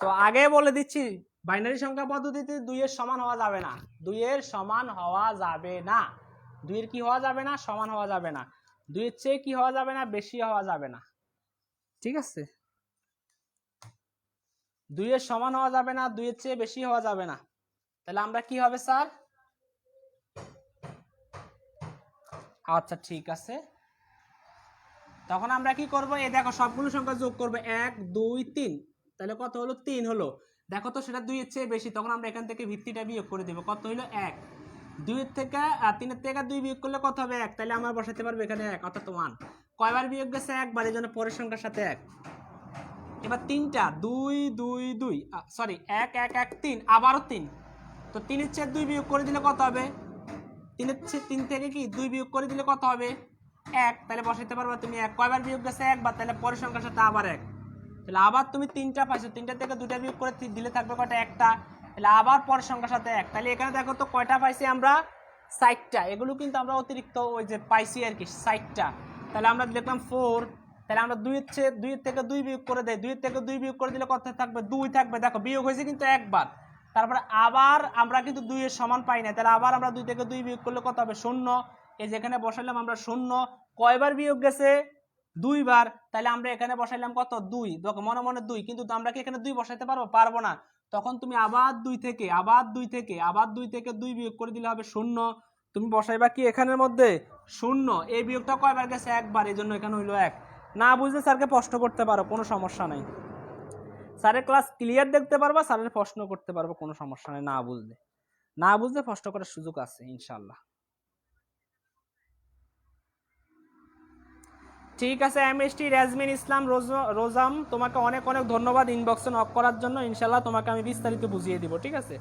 তো আগে বলে দিচ্ছি বাইনারি সংখ্যা পদ্ধতিতে 2 এর সমান হওয়া যাবে না, 2 এর সমান হওয়া যাবে না, 2 এর কি হওয়া যাবে না? সমান হওয়া যাবে না, 2 এর চেয়ে কি হওয়া যাবে না? বেশি হওয়া যাবে না। ঠিক আছে, 2 এর সমান হওয়া যাবে না, 2 এর চেয়ে বেশি হওয়া যাবে না। তাহলে আমরা কি হবে স্যার? আচ্ছা ঠিক আছে, তখন আমরা কি করব? এই দেখো সবগুলো সংখ্যা যোগ করব, 1 2 3, তাহলে কত হলো? 3 হলো। দেখো তো সেটা 2 এর চেয়ে বেশি, তখন আমরা এখান থেকে ভিত্তিটা বিয়োগ করে দেব। কত হলো? 1। 2 এর থেকে 3 এর থেকে 2 বিয়োগ করলে কত হবে? 1। তাহলে আমরা বসাতে পারবো এখানে 1, অর্থাৎ 1। কয়বার বিয়োগ গেছে? একবার, এই জন্য পরের সংখ্যার সাথে 1। এবার 3টা, 2 2 2, সরি 1 1 1 3, আবারও 3। তো 3 এর চেয়ে 2 বিয়োগ করে দিলে কত হবে? 3 থেকে কি 2 বিয়োগ করে দিলে কত হবে? 1। তাহলে বসাইতে পারবা তুমি 1। কয়বার বিয়োগ গেছে? একবার, তাহলে পরের সংখ্যার সাথে আবার 1। তাহলে আবার তুমি 3টা পাইছো, 3টা থেকে 2টা বিয়োগ করে দিলে থাকবে কয়টা? 1টা। তাহলে আবার পরের সংখ্যার সাথে 1। তাহলে এখানে দেখো তো কয়টা পাইছি আমরা? 60টা। এগুলো কিন্তু আমরা অতিরিক্ত ওই যে পাইছি আর কি 60টা। তাহলে আমরা দেখলাম 4। তাহলে আমরা 2 এর থেকে 2 বিয়োগ করে দেই, 2 এর থেকে 2 বিয়োগ করে দিলে কত থাকবে? 2 থাকবে। দেখো বিয়োগ হয়েছে কিন্তু একবার, তারপরে আবার আমরা কিন্তু 2 এর সমান পাই না, তাহলে আবার আমরা 2 থেকে 2 বিয়োগ করলে কত হবে? 0। এই যেখানে বসাইলাম আমরা 0। কয়বার বিয়োগ গেছে? 2 বার। তাহলে আমরা এখানে বসাইলাম কত? 2। দেখো মনে মনে 2, কিন্তু আমরা কি এখানে 2 বসাইতে পারবো? পারবো না। তখন তুমি আবার 2 থেকে 2 বিয়োগ করে দিলে হবে 0। তুমি বসাইবা কি এখানের মধ্যে? 0। এই বিয়োগটা কয়বার গেছে? একবার, এই জন্য এখানে হইলো 1। না বুঝলে স্যারকে প্রশ্ন করতে পারো, কোনো সমস্যা নাই। স্যারের ক্লাস ক্লিয়ার দেখতে পারবা, স্যারের প্রশ্ন করতে পারবো, কোনো সমস্যা নেই। না বুঝলে প্রশ্ন করার সুযোগ আছে ইনশাল্লাহ। ঠিক আছে এমএসটি রাজমিন ইসলাম রোজাম, তোমাকে অনেক অনেক ধন্যবাদ ইনবক্সে নক করার জন্য। ইনশাল্লাহ তোমাকে আমি বিস্তারিত বুঝিয়ে দিব। ঠিক আছে,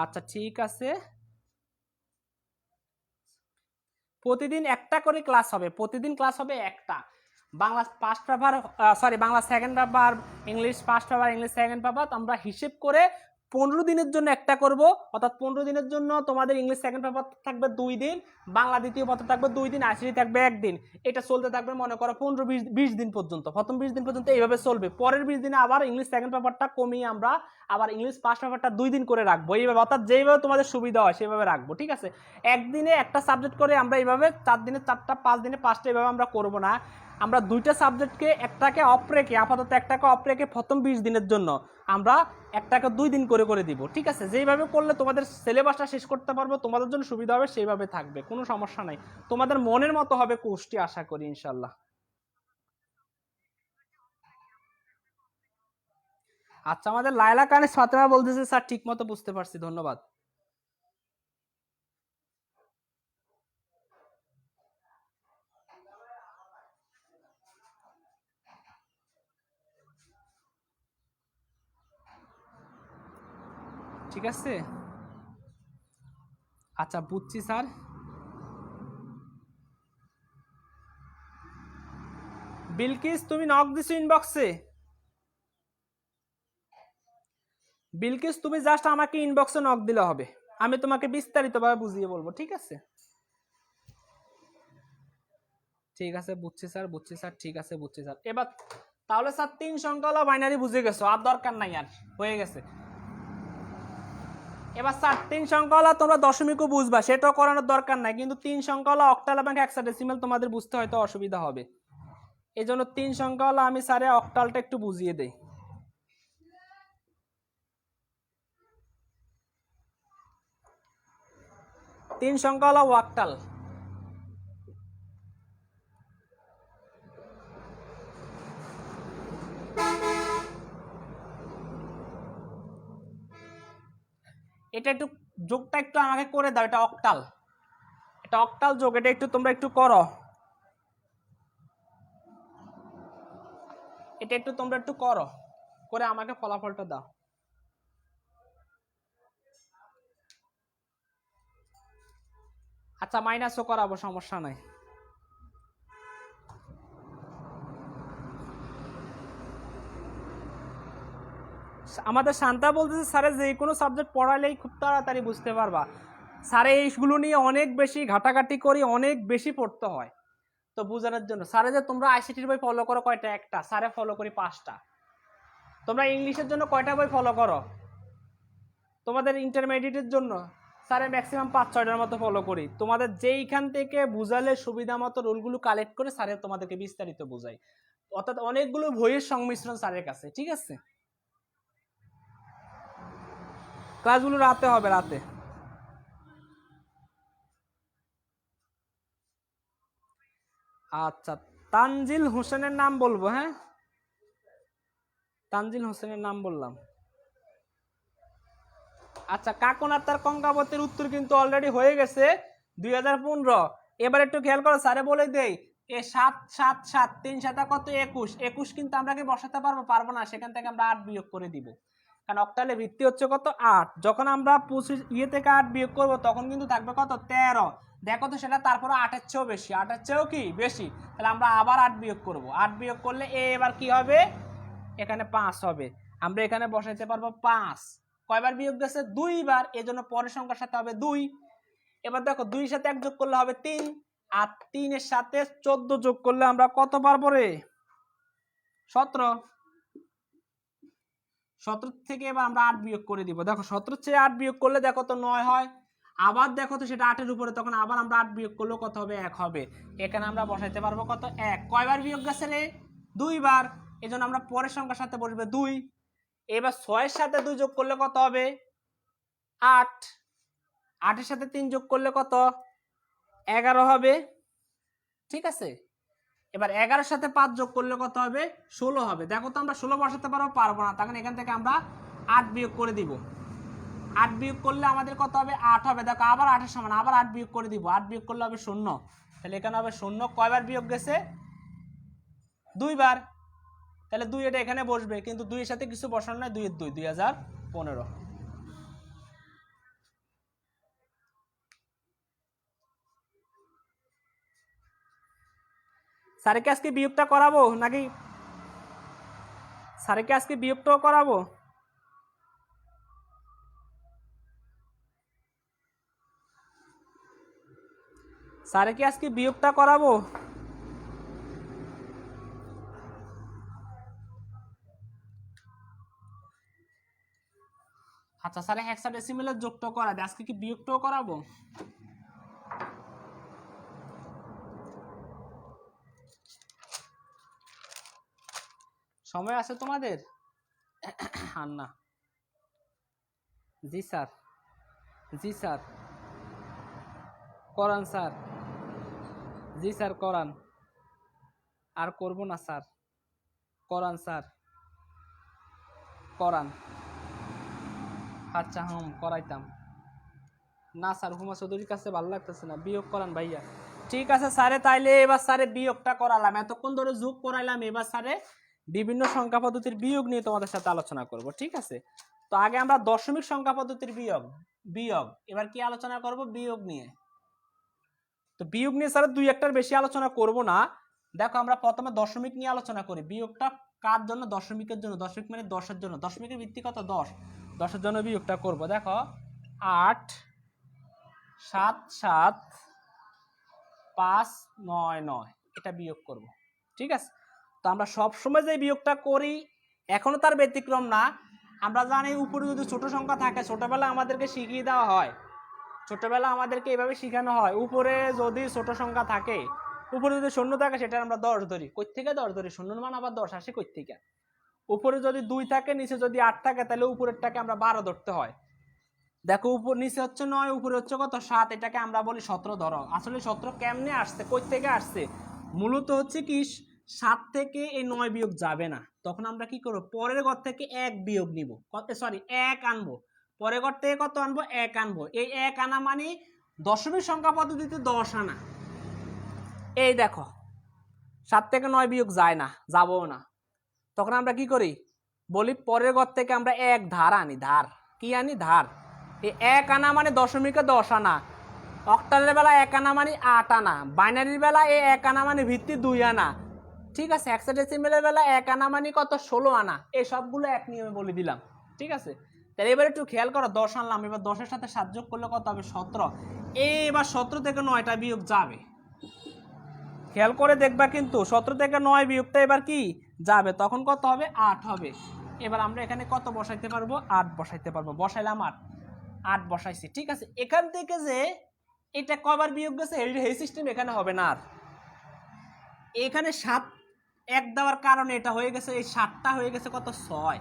আচ্ছা ঠিক আছে। প্রতিদিন একটা করে ক্লাস হবে, প্রতিদিন ক্লাস হবে একটা। Bangla first paper, sorry Bangla second paper, English first paper, English second paper আমরা হিসেব করে 15 দিনের জন্য একটা করব। অর্থাৎ 15 দিনের জন্য তোমাদের ইংলিশ সেকেন্ড পেপার থাকবে 2 দিন, বাংলা দ্বিতীয় পত্র থাকবে 2 দিন, আইসিটি থাকবে 1 দিন। এটা চলতে থাকবে মনে করো 15-20 দিন পর্যন্ত। প্রথম 20 দিন পর্যন্ত এইভাবে চলবে। পরের 20 দিনে আবার ইংলিশ সেকেন্ড পেপারটা কমিয়ে আমরা আবার ইংলিশ ফার্স্ট পেপারটা 2 দিন করে রাখবো। এইভাবে অর্থাৎ যেইভাবে তোমাদের সুবিধা হয় সেভাবে রাখবো। ঠিক আছে, একদিনে একটা সাবজেক্ট করে আমরা এইভাবে 4 দিনে 4টা, 5 দিনে 5টা, এইভাবে আমরা করব না। আমরা 2টা সাবজেক্টকে একটাকে অফ রেখে, আপাতত একটাকে অফ রেখে প্রথম 20 দিনের জন্য আমরা একটাকে 2 দিন করে করে দিব। ঠিক আছে, যেইভাবে করলে তোমাদের সিলেবাসটা শেষ করতে পারবো, তোমাদের জন্য সুবিধা হবে, সেইভাবে থাকবে, কোনো সমস্যা নাই। তোমাদের মনের মতো হবে কোর্সটি, আশা করি ইনশাল্লাহ। আচ্ছা, আমাদের লায়লা কানিস ফাতেমা বলতেছে স্যার ঠিক মতো বুঝতে পারছি, ধন্যবাদ। ঠিক আছে, আচ্ছা বুঝছি স্যার। বিলকিস তুমি নক দিছো ইনবক্সে? বিলকিস তুমি জাস্ট আমাকে ইনবক্সে নক দিলে হবে, আমি তোমাকে বিস্তারিতভাবে বুঝিয়ে বলবো। ঠিক আছে, ঠিক আছে বুঝছি স্যার, বুঝছি স্যার, ঠিক আছে বুঝছি স্যার। এবার তাহলে স্যার 3 সংখ্যাওয়ালা বাইনারি বুঝে গেছো, আর দরকার নাই, আর হয়ে গেছে। এবার স্যার 3 সংখ্যাওয়ালা তোমরা দশমিকও বুঝবা, সেটাও করানোর দরকার নাই, কিন্তু 3 সংখ্যাওয়ালা অক্টাল এবং হেক্সাডেসিমাল তোমাদের বুঝতে হয়তো অসুবিধা হবে। এই জন্য 3 সংখ্যাওয়ালা আমি স্যারে অক্টালটা একটু বুঝিয়ে দেই। 3 সংখ্যাওয়ালা অক্টাল। এটা একটু যোগটা একটু আমাকে করে দাও, এটা অক্টাল, এটা অক্টাল যোগ, এটা একটু তোমরা একটু করো, এটা একটু তোমরা একটু করো, করে আমাকে ফলাফলটা দাও। আচ্ছা মাইনাসও করাবো, সমস্যা নাই। আমাদের শান্তা বলতেছে স্যারে যে কোনো সাবজেক্ট পড়ালেই খুব তাড়াতাড়ি বুঝতে পারবা। স্যারে এইগুলো নিয়ে অনেক বেশি ঘাটাঘাটি করি, অনেক বেশি পড়তে হয়। তো বোঝানোর জন্য স্যারে যে তোমরা আইসিটির বই ফলো করো কয়টা? একটা। স্যারে ফলো করি 5টা। তোমরা ইংলিশের জন্য কয়টা বই ফলো করো? তোমাদের ইন্টারমিডিয়েটের জন্য স্যারে ম্যাক্সিমাম 5-6টার মতো ফলো করি। তোমাদের যেইখান থেকে বুঝালে সুবিধা মতো রুলগুলো কালেক্ট করে স্যারে তোমাদেরকে বিস্তারিত বোঝাই। অর্থাৎ অনেকগুলো বইয়ের সংমিশ্রণ স্যারের কাছে, ঠিক আছে? ক্লাসগুলো রাতে হবে, রাতে। আচ্ছা, তানজিল হোসেনের নাম বলবো, হ্যাঁ? তানজিল হোসেনের নাম বললাম। আচ্ছা, কাকন আর তার কঙ্কাবতের উত্তর কিন্তু অলরেডি হয়ে গেছে 2015। এবার একটু খেয়াল করো, স্যারে বলে দেই এ 7 7 7 3 7 কত? 21। 21 কিন্তু আমরা কি বসাতে পারবো না, সেখান থেকে আমরা 8 বিয়োগ করে দিব, কারণ অক্টালে ভিত্তি হচ্ছে কত? 8। যখন আমরা 25 থেকে 8 বিয়োগ করব তখন কিন্তু থাকবে কত? 13। দেখো তো সেটা তারপরে 8-এর চেয়েও বেশি, 8-এর চেয়েও কি বেশি, তাহলে আমরা আবার 8 বিয়োগ করব। 8 বিয়োগ করলে এবার কি হবে? এখানে 5 হবে। আমরা এখানে বসাইতে পারবো 5। কয়বার বিয়োগ গেছে? 2 বার, এজন্য পরের সংখ্যার সাথে হবে 2। এবার দেখো 2 এর সাথে 1 যোগ করলে হবে 3, আর 3 এর সাথে 14 যোগ করলে আমরা কত পারবো রে? 17। 17 থেকে এবার আমরা 8 বিয়োগ করে দিব। দেখো 17 থেকে 8 বিয়োগ করলে দেখো তো 9 হয়। আবার দেখো তো সেটা 8 এর উপরে, তখন আবার আমরা 8 বিয়োগ করলে কত হবে? 1 হবে। এখানে আমরা বসাইতে পারবো কত? 1। কয়বার বিয়োগ গেছে রে? 2 বার, এজন্য আমরা পরের সংখ্যার সাথে বসবে 2। এবার 6 এর সাথে 2 যোগ করলে কত হবে? 8। 8 এর সাথে 3 যোগ করলে কত? 11 হবে, ঠিক আছে? এবার 11 এর সাথে 5 যোগ করলে কত হবে? 16 হবে। দেখো তো আমরা 16 বসাতে পারবো না, তখন এখান থেকে আমরা 8 বিয়োগ করে দিব। 8 বিয়োগ করলে আমাদের কত হবে? 8 হবে। দেখো আবার 8 এর সমান, আবার 8 বিয়োগ করে দিব। 8 বিয়োগ করলে হবে 0। তাহলে এখানে হবে 0। কয়বার বিয়োগ গেছে? 2 বার। তাহলে 2 এটা এখানে বসবে, কিন্তু 2 এর সাথে কিছু বসানো নাই, 2 এর 2, 2015। স্যারকে আজকে বিয়োগটা করাবো নাকি? স্যারকে আজকে বিয়োগটাও করাবো? স্যারকে আজকে বিয়োগটা করাবো? আচ্ছা, স্যারে হেক্সাডেসিমেলের যোগটাও করাবে, আজকে কি বিয়োগটাও করাবো? সময় আছে তোমাদের? আর না। জি স্যার, জি স্যার করান স্যার, জি স্যার করান। আর করব না স্যার, করান স্যার, করান। আচ্ছা করাইতাম না স্যার, হুমা চৌধুরীর কাছে ভালো লাগতেছে না, বিয়োগ করান ভাইয়া। ঠিক আছে স্যারে, তাইলে এবার স্যারে বিয়োগটা করালাম, এতক্ষণ ধরে যোগ করাইলাম। এবার স্যারে বিভিন্ন সংখ্যা পদ্ধতির বিয়োগ নিয়ে তোমাদের সাথে আলোচনা করব, ঠিক আছে? তো আগে আমরা দশমিক সংখ্যা পদ্ধতির বিয়োগ এবার কি আলোচনা করব? বিয়োগ নিয়ে। তো বিয়োগ নিয়ে স্যার 2-1টার বেশি আলোচনা করব না। দেখো আমরা প্রথমে দশমিক নিয়ে আলোচনা করি। বিয়োগটা কার জন্য? দশমিকের জন্য। দশমিক মানে 10-এর জন্য। দশমিকের ভিত্তি কত? 10। 10-এর জন্য বিয়োগটা করব। দেখো 8 7 7 5 9 9, এটা বিয়োগ করব, ঠিক আছে? তো আমরা সব সময় যে বিয়োগটা করি এখনো তার ব্যতিক্রম না। আমরা জানি উপরে যদি ছোট সংখ্যা থাকে, ছোটবেলা আমাদেরকে শিখিয়ে দেওয়া হয়, ছোটবেলা আমাদেরকে এভাবে শেখানো হয়, উপরে যদি ছোট সংখ্যা থাকে, উপরে যদি শূন্য থাকে সেটা আমরা 10 ধরি। কই থেকে 10 ধরি? শূন্যর মান আবার 10 আসে কই থেকে? উপরে যদি 2 থাকে, নিচে যদি 8 থাকে, তাহলে উপরেরটাকে আমরা 12 ধরতে হয়। দেখো উপর নিচে হচ্ছে 9, উপরে হচ্ছে কত? 7, এটাকে আমরা বলি 17 ধরো। আসলে 17 কেমনে আসছে, কই থেকে আসছে? মূলত হচ্ছে কি 7 থেকে এই 9 বিয়োগ যাবে না, তখন আমরা কি করব? পরের ঘর থেকে 1 বিয়োগ নিব, সরি 1 আনবো। পরের ঘর থেকে কত আনবো? 1 আনবো। এই 1 আনা মানে দশমিক সংখ্যা পদ্ধতিতে 10 আনা। এই দেখো 7 থেকে 9 বিয়োগ যায় না, যাবো না। তখন আমরা কি করি? বলি পরের ঘর থেকে আমরা 1 ধার আনি। ধার কি আনি? ধার। এই 1 আনা মানে দশমিকে 10 আনা। অক্টালের বেলা 1 আনা মানে 8 আনা। বাইনারির বেলা এই 1 আনা মানে ভিত্তি 2 আনা, ঠিক আছে? হেক্সাডেসিমেলের বেলা 1 আনা মানে কত? 16 আনা। এই সবগুলো এক নিয়মে বলে দিলাম, ঠিক আছে? তাহলে এবার একটু খেয়াল করো, 10 আনলাম, এবার 10-এর সাথে 7 যোগ করলে কত হবে? 17। এবার 17 থেকে 9টা বিয়োগ যাবে। খেয়াল করে দেখবা কিন্তু 17 থেকে 9 বিয়োগটা এবার কি যাবে, তখন কত হবে 8 হবে। এবার আমরা এখানে কত বসাইতে পারবো 8 বসাইতে পারবো, বসাইলাম 8 বসাইছি। ঠিক আছে, এখান থেকে যে এটা কয়বার বিয়োগ গেছে এই সিস্টেম এখানে হবে না আর। এখানে 7 এক দেওয়ার কারণে এটা হয়ে গেছে, এই 7টা হয়ে গেছে কত 6,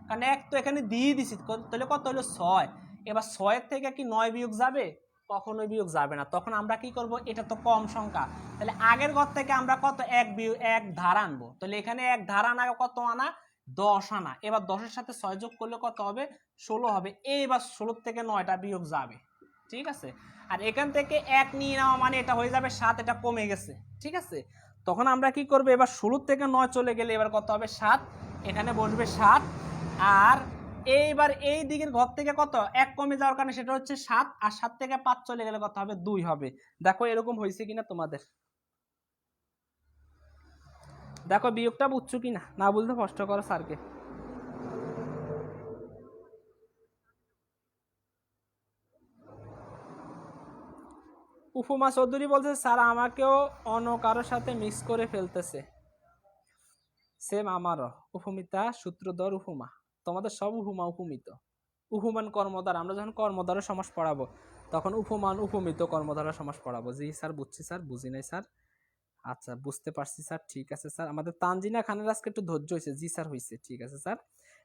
কারণ এক তো এখানে দিয়ে দিছি, তাহলে কত হলো 6। এবার 6 থেকে কি 9 বিয়োগ যাবে, কখনোই বিয়োগ যাবে না। তখন আমরা কি করব, এটা তো কম সংখ্যা, তাহলে আগের ঘর থেকে আমরা কত এক ধার আনবো, তাহলে এখানে এক ধার আনা কত আনা 10 আনা। এবার 10-এর সাথে 6 যোগ করলে কত হবে 16 হবে। এইবার 16 থেকে 9টা বিয়োগ যাবে। ঠিক আছে, আর এখান থেকে এক নিয়ে নেওয়া মানে এটা হয়ে যাবে 7, এটা কমে গেছে। ঠিক আছে, তখন আমরা কি করব, এবার 16 থেকে 9 চলে গেলে এবার কত হবে 7, এখানে বসবে 7। আর এইবার এই দিকের ঘর থেকে কত এক কমে যাওয়ার কারণে সেটা হচ্ছে 7, আর 7 থেকে 5 চলে গেলে কত হবে 2 হবে। দেখো এরকম হয়েছে কিনা তোমাদের, দেখো বিয়োগটা বুঝছো কিনা, না বুঝলে কষ্ট করো স্যারকে। উপমা চৌধুরী বলছে স্যার আমাকেও অন্য কারোর সাথে মিক্স করে ফেলতেছে, সেম আমারও। উপমিতা সূত্রধর উপমা, তোমাদের সব উপমা উপমিত। উপমান কর্মধার, আমরা যখন কর্মধারের সমাস পড়াবো তখন উপমান উপমিত কর্মধারের সমাস পড়াবো। জি স্যার বুঝছি স্যার, বুঝি নাই স্যার, আচ্ছা বুঝতে পারছি স্যার, ঠিক আছে স্যার। আমাদের তানজিনা খানের আজকে একটু ধৈর্য হয়েছে, জি স্যার হয়েছে, ঠিক আছে স্যার।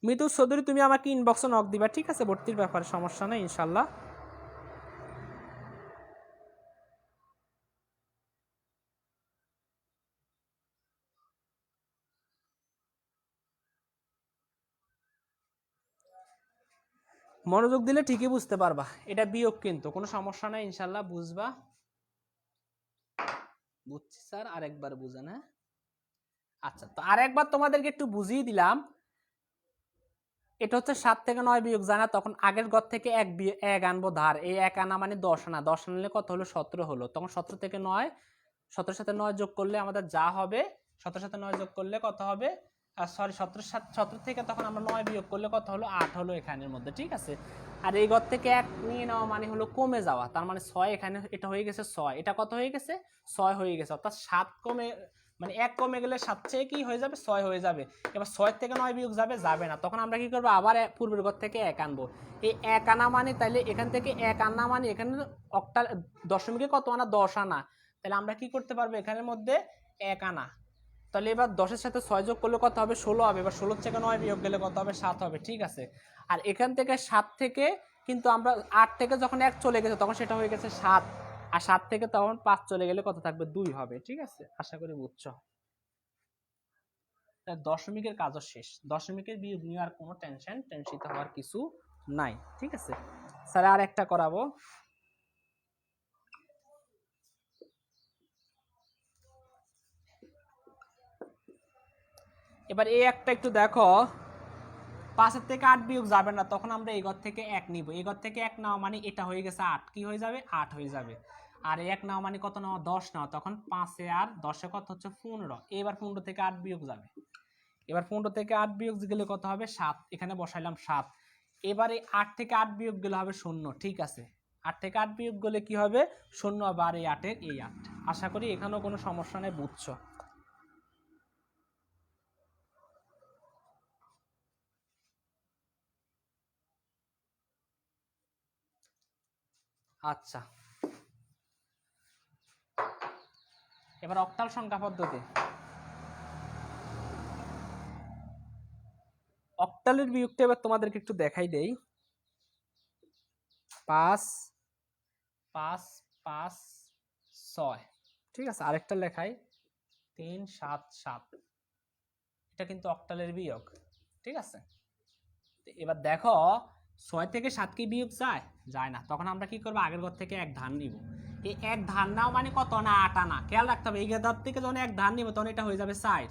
মিতু চৌধুরী তুমি আমাকে ইনবক্সে নক দিবা, ঠিক আছে, ভর্তির ব্যাপারে সমস্যা নেই ইনশাল্লাহ। মনোযোগ দিলে ঠিকই বুঝতে পারবা, এটা বিয়োগ কিন্তু কোনো সমস্যা নাই ইনশাল্লাহ, বুঝবা। বুঝছি স্যার, আরেকবার বুঝেন। হ্যাঁ আচ্ছা, তো আরেকবার তোমাদেরকে একটু বুঝিয়ে দিলাম। এটা হচ্ছে 7 থেকে 9 বিয়োগ জানা, তখন আগের ঘর থেকে এক আনবো ধার, এই এক আনা মানে 10 আনা, 10 আনলে কত হলো 17 হলো। তখন 17 থেকে 9, 17 সাথে 9 যোগ করলে আমাদের যা হবে, 17 সাথে 9 যোগ করলে কত হবে, সরি 17 থেকে তখন আমরা 9 বিয়োগ করলে কত হলো 8 হলো এখানের মধ্যে। ঠিক আছে, আর এই ঘর থেকে এক নিয়ে নেওয়া মানে হলো কমে যাওয়া, তার মানে 6, এখানে এটা হয়ে গেছে 6, এটা কত হয়ে গেছে 6 হয়ে গেছে, অর্থাৎ 7 কমে মানে 1 কমে গেলে 7 চেয়ে কি হয়ে যাবে 6 হয়ে যাবে। এবার 6 থেকে 9 বিয়োগ যাবে না, তখন আমরা কি করবো আবার পূর্বের ঘর থেকে 1 আনবো। এই 1 আনা মানে তাইলে এখান থেকে 1 আনা মানে এখানে অক্টাল দশমিকে কত আনা 10 আনা, তাহলে আমরা কি করতে পারবো এখানের মধ্যে 1 আনা। তাহলে এবার 10-এর সাথে 6 যোগ করলে কত হবে 16 হবে, এবার 16 থেকে 9 বিয়োগ গেলে কত হবে 7 হবে। ঠিক আছে, আর এখান থেকে 7 থেকে কিন্তু আমরা 8 থেকে যখন 1 চলে গেছে তখন সেটা হয়ে গেছে 7, আর 7 থেকে তখন 5 চলে গেলে কত থাকবে 2 হবে। ঠিক আছে, আশা করি বুঝছো। দশমিকের কাজও শেষ, দশমিকের বিয়োগ নিয়ে আর কোনো টেনশন হওয়ার কিছু নাই। ঠিক আছে স্যার, আর একটা করাবো। এবার এই একটা একটু দেখো, 5 থেকে 8 বিয়োগ যাবে না, তখন আমরা এই ঘর থেকে 1 নিব, এই ঘর থেকে 1 নাও মানে এটা হয়ে গেছে 8, কি হয়ে যাবে 8 হয়ে যাবে। আর 1 নাও মানে কত নাও 10 নাও, তখন 5 আর 10 কত হচ্ছে 15। এবার 15 থেকে 8 বিয়োগ যাবে, এবার 15 থেকে 8 বিয়োগ গেলে কত হবে 7, এখানে বসাইলাম 7। এবারে 8 থেকে 8 বিয়োগ গেলে হবে 0। ঠিক আছে, 8 থেকে 8 বিয়োগ গেলে কি হবে 0, আবার এই 8-এর এই 8। আশা করি এখানেও কোনো সমস্যা নেই, বুঝছো। আচ্ছা, এবার অক্টাল সংখ্যা পদ্ধতি। অক্টালের বিয়োগটা এবার তোমাদেরকে একটু দেখাই দেই। 5 5 5 6, ঠিক আছে, আরেকটা লেখাই 3 7 7, এটা কিন্তু অক্টালের বিয়োগ। ঠিক আছে, এবার দেখো 6 থেকে 7 কি বিয়োগ যায় না, তখন আমরা কি করবো আগের ঘর থেকে 1 ধার নিব। এই 1 ধার নাও মানে কত না 8 আনা, খেয়াল রাখতে হবে এই ঘর থেকে যখন 1 ধার নিব তখন এটা হয়ে যাবে 4।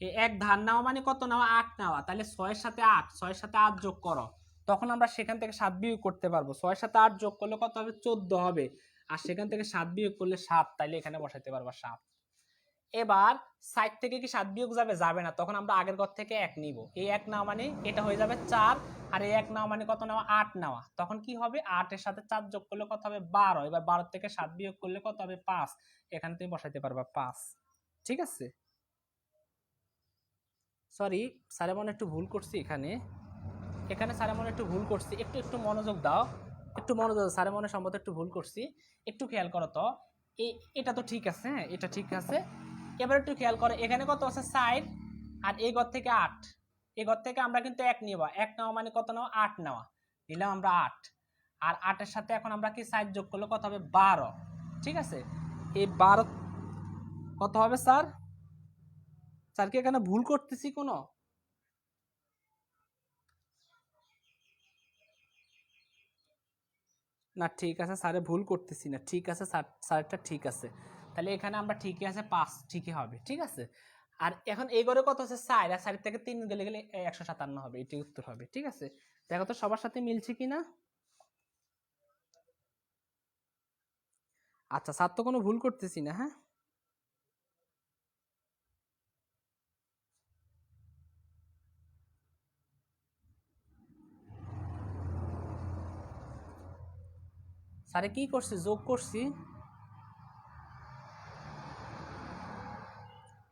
এই 1 ধার নাও মানে কত নেওয়া 8 নেওয়া, তাহলে 6-এর সাথে 8, 6-এর সাথে 8 যোগ করো, তখন আমরা সেখান থেকে 7 বিয়োগ করতে পারবো। 6-এর সাথে 8 যোগ করলে কত হবে 14 হবে, আর সেখান থেকে 7 বিয়োগ করলে 7, তাইলে এখানে বসাইতে পারবো 7। এবার 60 থেকে কি 7 বিয়োগ যাবে না, তখন আমরা আগের ঘর থেকে 1 নিব, এই 1 নেওয়া মানে এটা হয়ে যাবে 4, আর এই 1 নেওয়া মানে কত নেওয়া 8 নেওয়া, তখন কি হবে 8 এর সাথে 4 যোগ করলে কত হবে 12, এবার 12 থেকে 7 বিয়োগ করলে কত হবে 5, এখানে তুমি বসাইতে পারবা 5। ঠিক আছে, সরি স্যার মনে একটু ভুল করছি, এখানে স্যার মনে একটু ভুল করছি, একটু মনোযোগ দাও, একটু মনোযোগ, স্যার মনে সম্ভবত একটু ভুল করছি, একটু খেয়াল করো তো। এটা তো ঠিক আছে, হ্যাঁ এটা ঠিক আছে। এবার একটু খেয়াল করো, এখানে কত আছে 4, আর এই ঘর থেকে 8, এই ঘর থেকে আমরা কিন্তু 1 নিব, 1 নেওয়া মানে কত নেওয়া, 8 নেওয়া, নিলাম আমরা 8, আর 8 এর সাথে এখন আমরা কি 4 যোগ করলে কত হবে 12, ঠিক আছে। এই 12 কত হবে স্যার? স্যার কি এখানে ভুল করতেছি কোনো? না ঠিক আছে, স্যারে ভুল করতেছি না, ঠিক আছে স্যারটা ঠিক আছে, তাহলে এখানে আমরা ঠিকই আছে 5 ঠিকই হবে, ঠিক আছে। আর এখন এই ঘরে কত আছে 4, আর 4 থেকে 3 গেলে 157 হবে, এটাই উত্তর হবে, ঠিক আছে। দেখো তো সবার সাথে মিলছে কিনা। আচ্ছা স্যার তো কোনো ভুল করতেছি না, হ্যাঁ স্যারে কি করছি, যোগ করছি,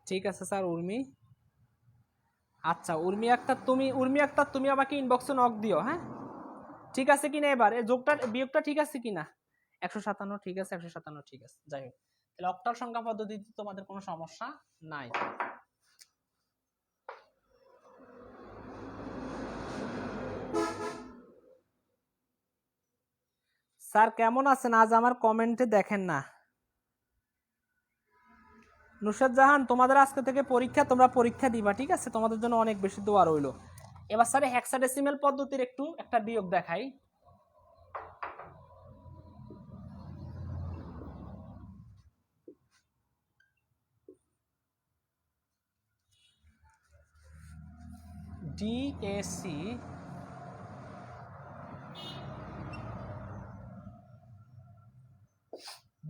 ঠিক আছে স্যার। উর্মি, আচ্ছা উর্মি একটা তুমি আমাকে ইনবক্সে নক দিও, হ্যাঁ ঠিক আছে কিনা, এবার এই যোগটা বিয়োগটা ঠিক আছে কিনা। 157 ঠিক আছে, 157 ঠিক আছে, যাই হোক, তাহলে অক্টাল সংখ্যা পদ্ধতিতে তোমাদের কোনো সমস্যা নাই। স্যার কেমন আছেন? আজ আমার কমেন্টে দেখেন না। নুসরাত জাহান, তোমাদের আজকে থেকে পরীক্ষা, তোমরা পরীক্ষা দিবা, ঠিক আছে, তোমাদের জন্য অনেক বেশি দোয়া রইলো। এবার স্যার হেক্সাডেসিমেল পদ্ধতির একটা বিয়োগ দেখাই। ডিএসি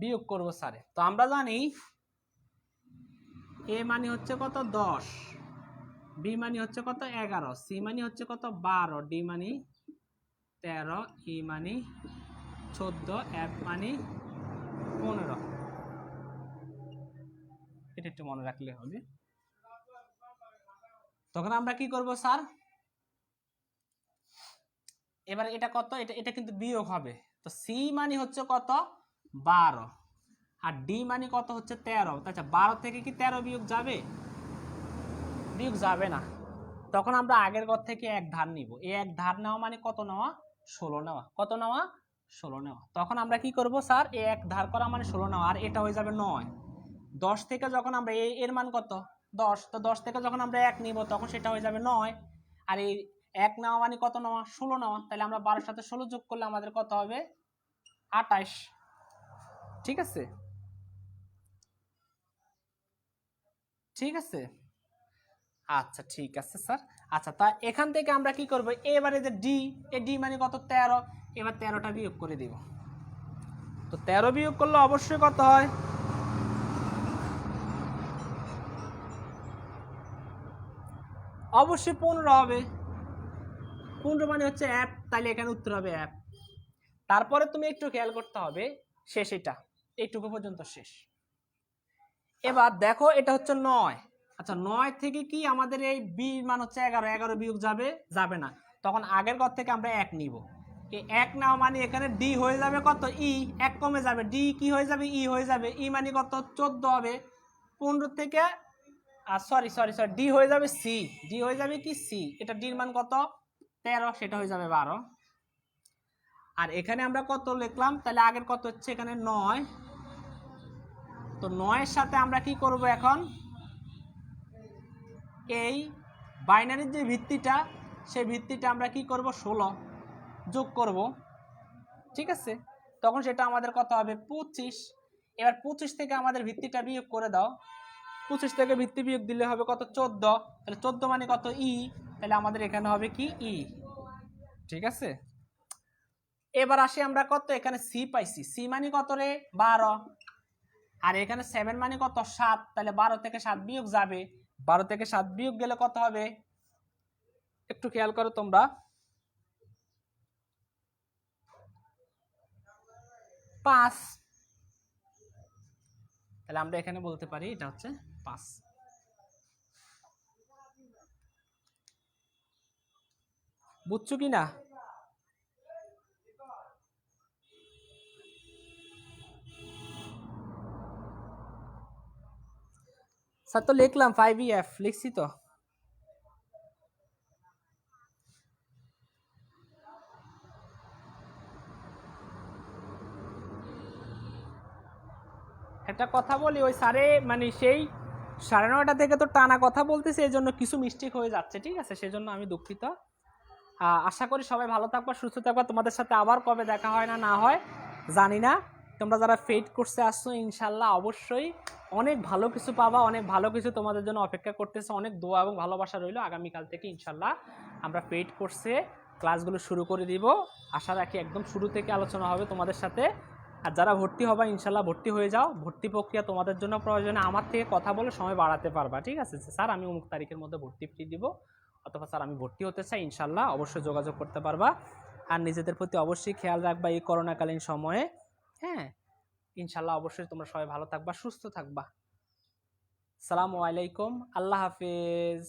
বিয়োগ করবো স্যারে, তো আমরা জানি এ মানে হচ্ছে কত 10, বি মানে হচ্ছে কত 11, সি মানে হচ্ছে কত 12, ডি মানে 13, ই মানে 14, এফ মানে 15, এটা একটু মনে রাখলে হবে। তখন আমরা কি করব স্যার, এবার এটা কত, এটা কিন্তু বিয়োগ হবে, তো সি মানে হচ্ছে কত 12, আর ডি মানে কত হচ্ছে 13, আচ্ছা 12 থেকে কি 13 বিয়োগ যাবে? বিয়োগ যাবে না। তখন আমরা আগের ঘর থেকে এক ধার নিব, এই এক ধার নেওয়া মানে কত নেওয়া 16 নেওয়া, কত নেওয়া 16 নেওয়া। তখন আমরা কি করব স্যার, এই এক ধার করা মানে 16 নেওয়া, আর এটা হয়ে যাবে 9। 10 থেকে যখন আমরা এর মান কত 10, তো 10 থেকে যখন আমরা 1 নিব তখন সেটা হয়ে যাবে 9, আর এই 1 নেওয়া মানে কত নেওয়া 16 নেওয়া, তাহলে আমরা 12 সাথে 16 যোগ করলে আমাদের কত হবে 28, ঠিক আছে, ঠিক আছে। আচ্ছা ঠিক আছে স্যার। আচ্ছা তা এখান থেকে আমরা কি করব, এবারে যে ডি, এই ডি মানে কত 13, এবার 13টা বিয়োগ করে দিব, তো 13 বিয়োগ করলে অবশ্যই কত হয়, অবশ্যই 15 হবে, 15 মানে হচ্ছে অ্যাপ, তাহলে এখানে উত্তর হবে অ্যাপ। তারপরে তুমি একটু খেয়াল করতে হবে, শেষ এটা এইটুকু পর্যন্ত শেষ। এবার দেখো এটা হচ্ছে 9, আচ্ছা 9 থেকে কি আমাদের এই বি মান হচ্ছে 11, 11 বিয়োগ যাবে যাবে না, তখন আগের ঘর থেকে আমরা 1 নিব, এই 1 নাও মানে এখানে ডি হয়ে যাবে কত ই, 1 কমে যাবে, ডি কি হয়ে যাবে ই হয়ে যাবে, ই মানে কত 14 হবে, 15 থেকে সরি সরি সরি ডি হয়ে যাবে সি, ডি হয়ে যাবে কি সি, এটা ডির মান কত 13, সেটা হয়ে যাবে 12, আর এখানে আমরা কত লিখলাম, তাহলে আগের কত হচ্ছে এখানে 9, তো 9 এর সাথে আমরা কি করব এখন, এই বাইনারির যে ভিত্তিটা সেই ভিত্তিটা আমরা কি করব 16 যোগ করব, ঠিক আছে, তখন সেটা আমাদের কত হবে 25। এবার 25 থেকে আমাদের ভিত্তিটা বিয়োগ করে দাও, 25 থেকে ভিত্তি বিয়োগ দিলে হবে কত 14, তাহলে 14 মানে কত ই, তাহলে আমাদের এখানে হবে কি ই, ঠিক আছে। এবার আসি আমরা কত, এখানে সি পাইছি, সি মানে কত রে 12, আর এখানে 7 মানে কত 7, তাহলে 12 থেকে 7 বিয়োগ যাবে, 12 থেকে 7 বিয়োগ গেলে কত হবে, একটু খেয়াল করো তোমরা, 5, তাহলে আমরা এখানে বলতে পারি এটা হচ্ছে 5। বুঝছো কি না? স্যার তো লিখলাম 5EF লিখছি তো। একটা কথা বলি, ওই স্যারে মানে সেই 9:30 থেকে তো টানা কথা বলতেছে, এই জন্য কিছু মিস্টেক হয়ে যাচ্ছে, ঠিক আছে? সেজন্য আমি দুঃখিত। আশা করি সবাই ভালো থাকবা, সুস্থ থাকবা। তোমাদের সাথে আবার কবে দেখা হয় না হয় জানি না। তোমরা যারা ফেড কোর্সে আসছো ইনশাল্লাহ অবশ্যই অনেক ভালো কিছু পাবা, অনেক ভালো কিছু তোমাদের জন্য অপেক্ষা করতেছে। অনেক দোয়া এবং ভালোবাসা রইলো। আগামীকাল থেকে ইনশাল্লাহ আমরা ফেড কোর্সে ক্লাসগুলো শুরু করে দিব। আশা রাখি একদম শুরু থেকে আলোচনা হবে তোমাদের সাথে। আর যারা ভর্তি হবা ইনশাল্লাহ ভর্তি হয়ে যাও। ভর্তি প্রক্রিয়া তোমাদের জন্য প্রয়োজনে আমার থেকে কথা বলে সময় বাড়াতে পারবা, ঠিক আছে? স্যার আমি অমুক তারিখের মধ্যে ভর্তি ফি দিব, অথবা স্যার আমি ভর্তি হতে চাই, ইনশাল্লাহ অবশ্যই যোগাযোগ করতে পারবা। আর নিজেদের প্রতি অবশ্যই খেয়াল রাখবা এই করোনাকালীন সময়ে। হ্যাঁ, ইনশাল্লাহ অবশ্যই তোমরা সবাই ভালো থাকবা, সুস্থ থাকবা। আসসালামু আলাইকুম, আল্লাহ হাফেজ।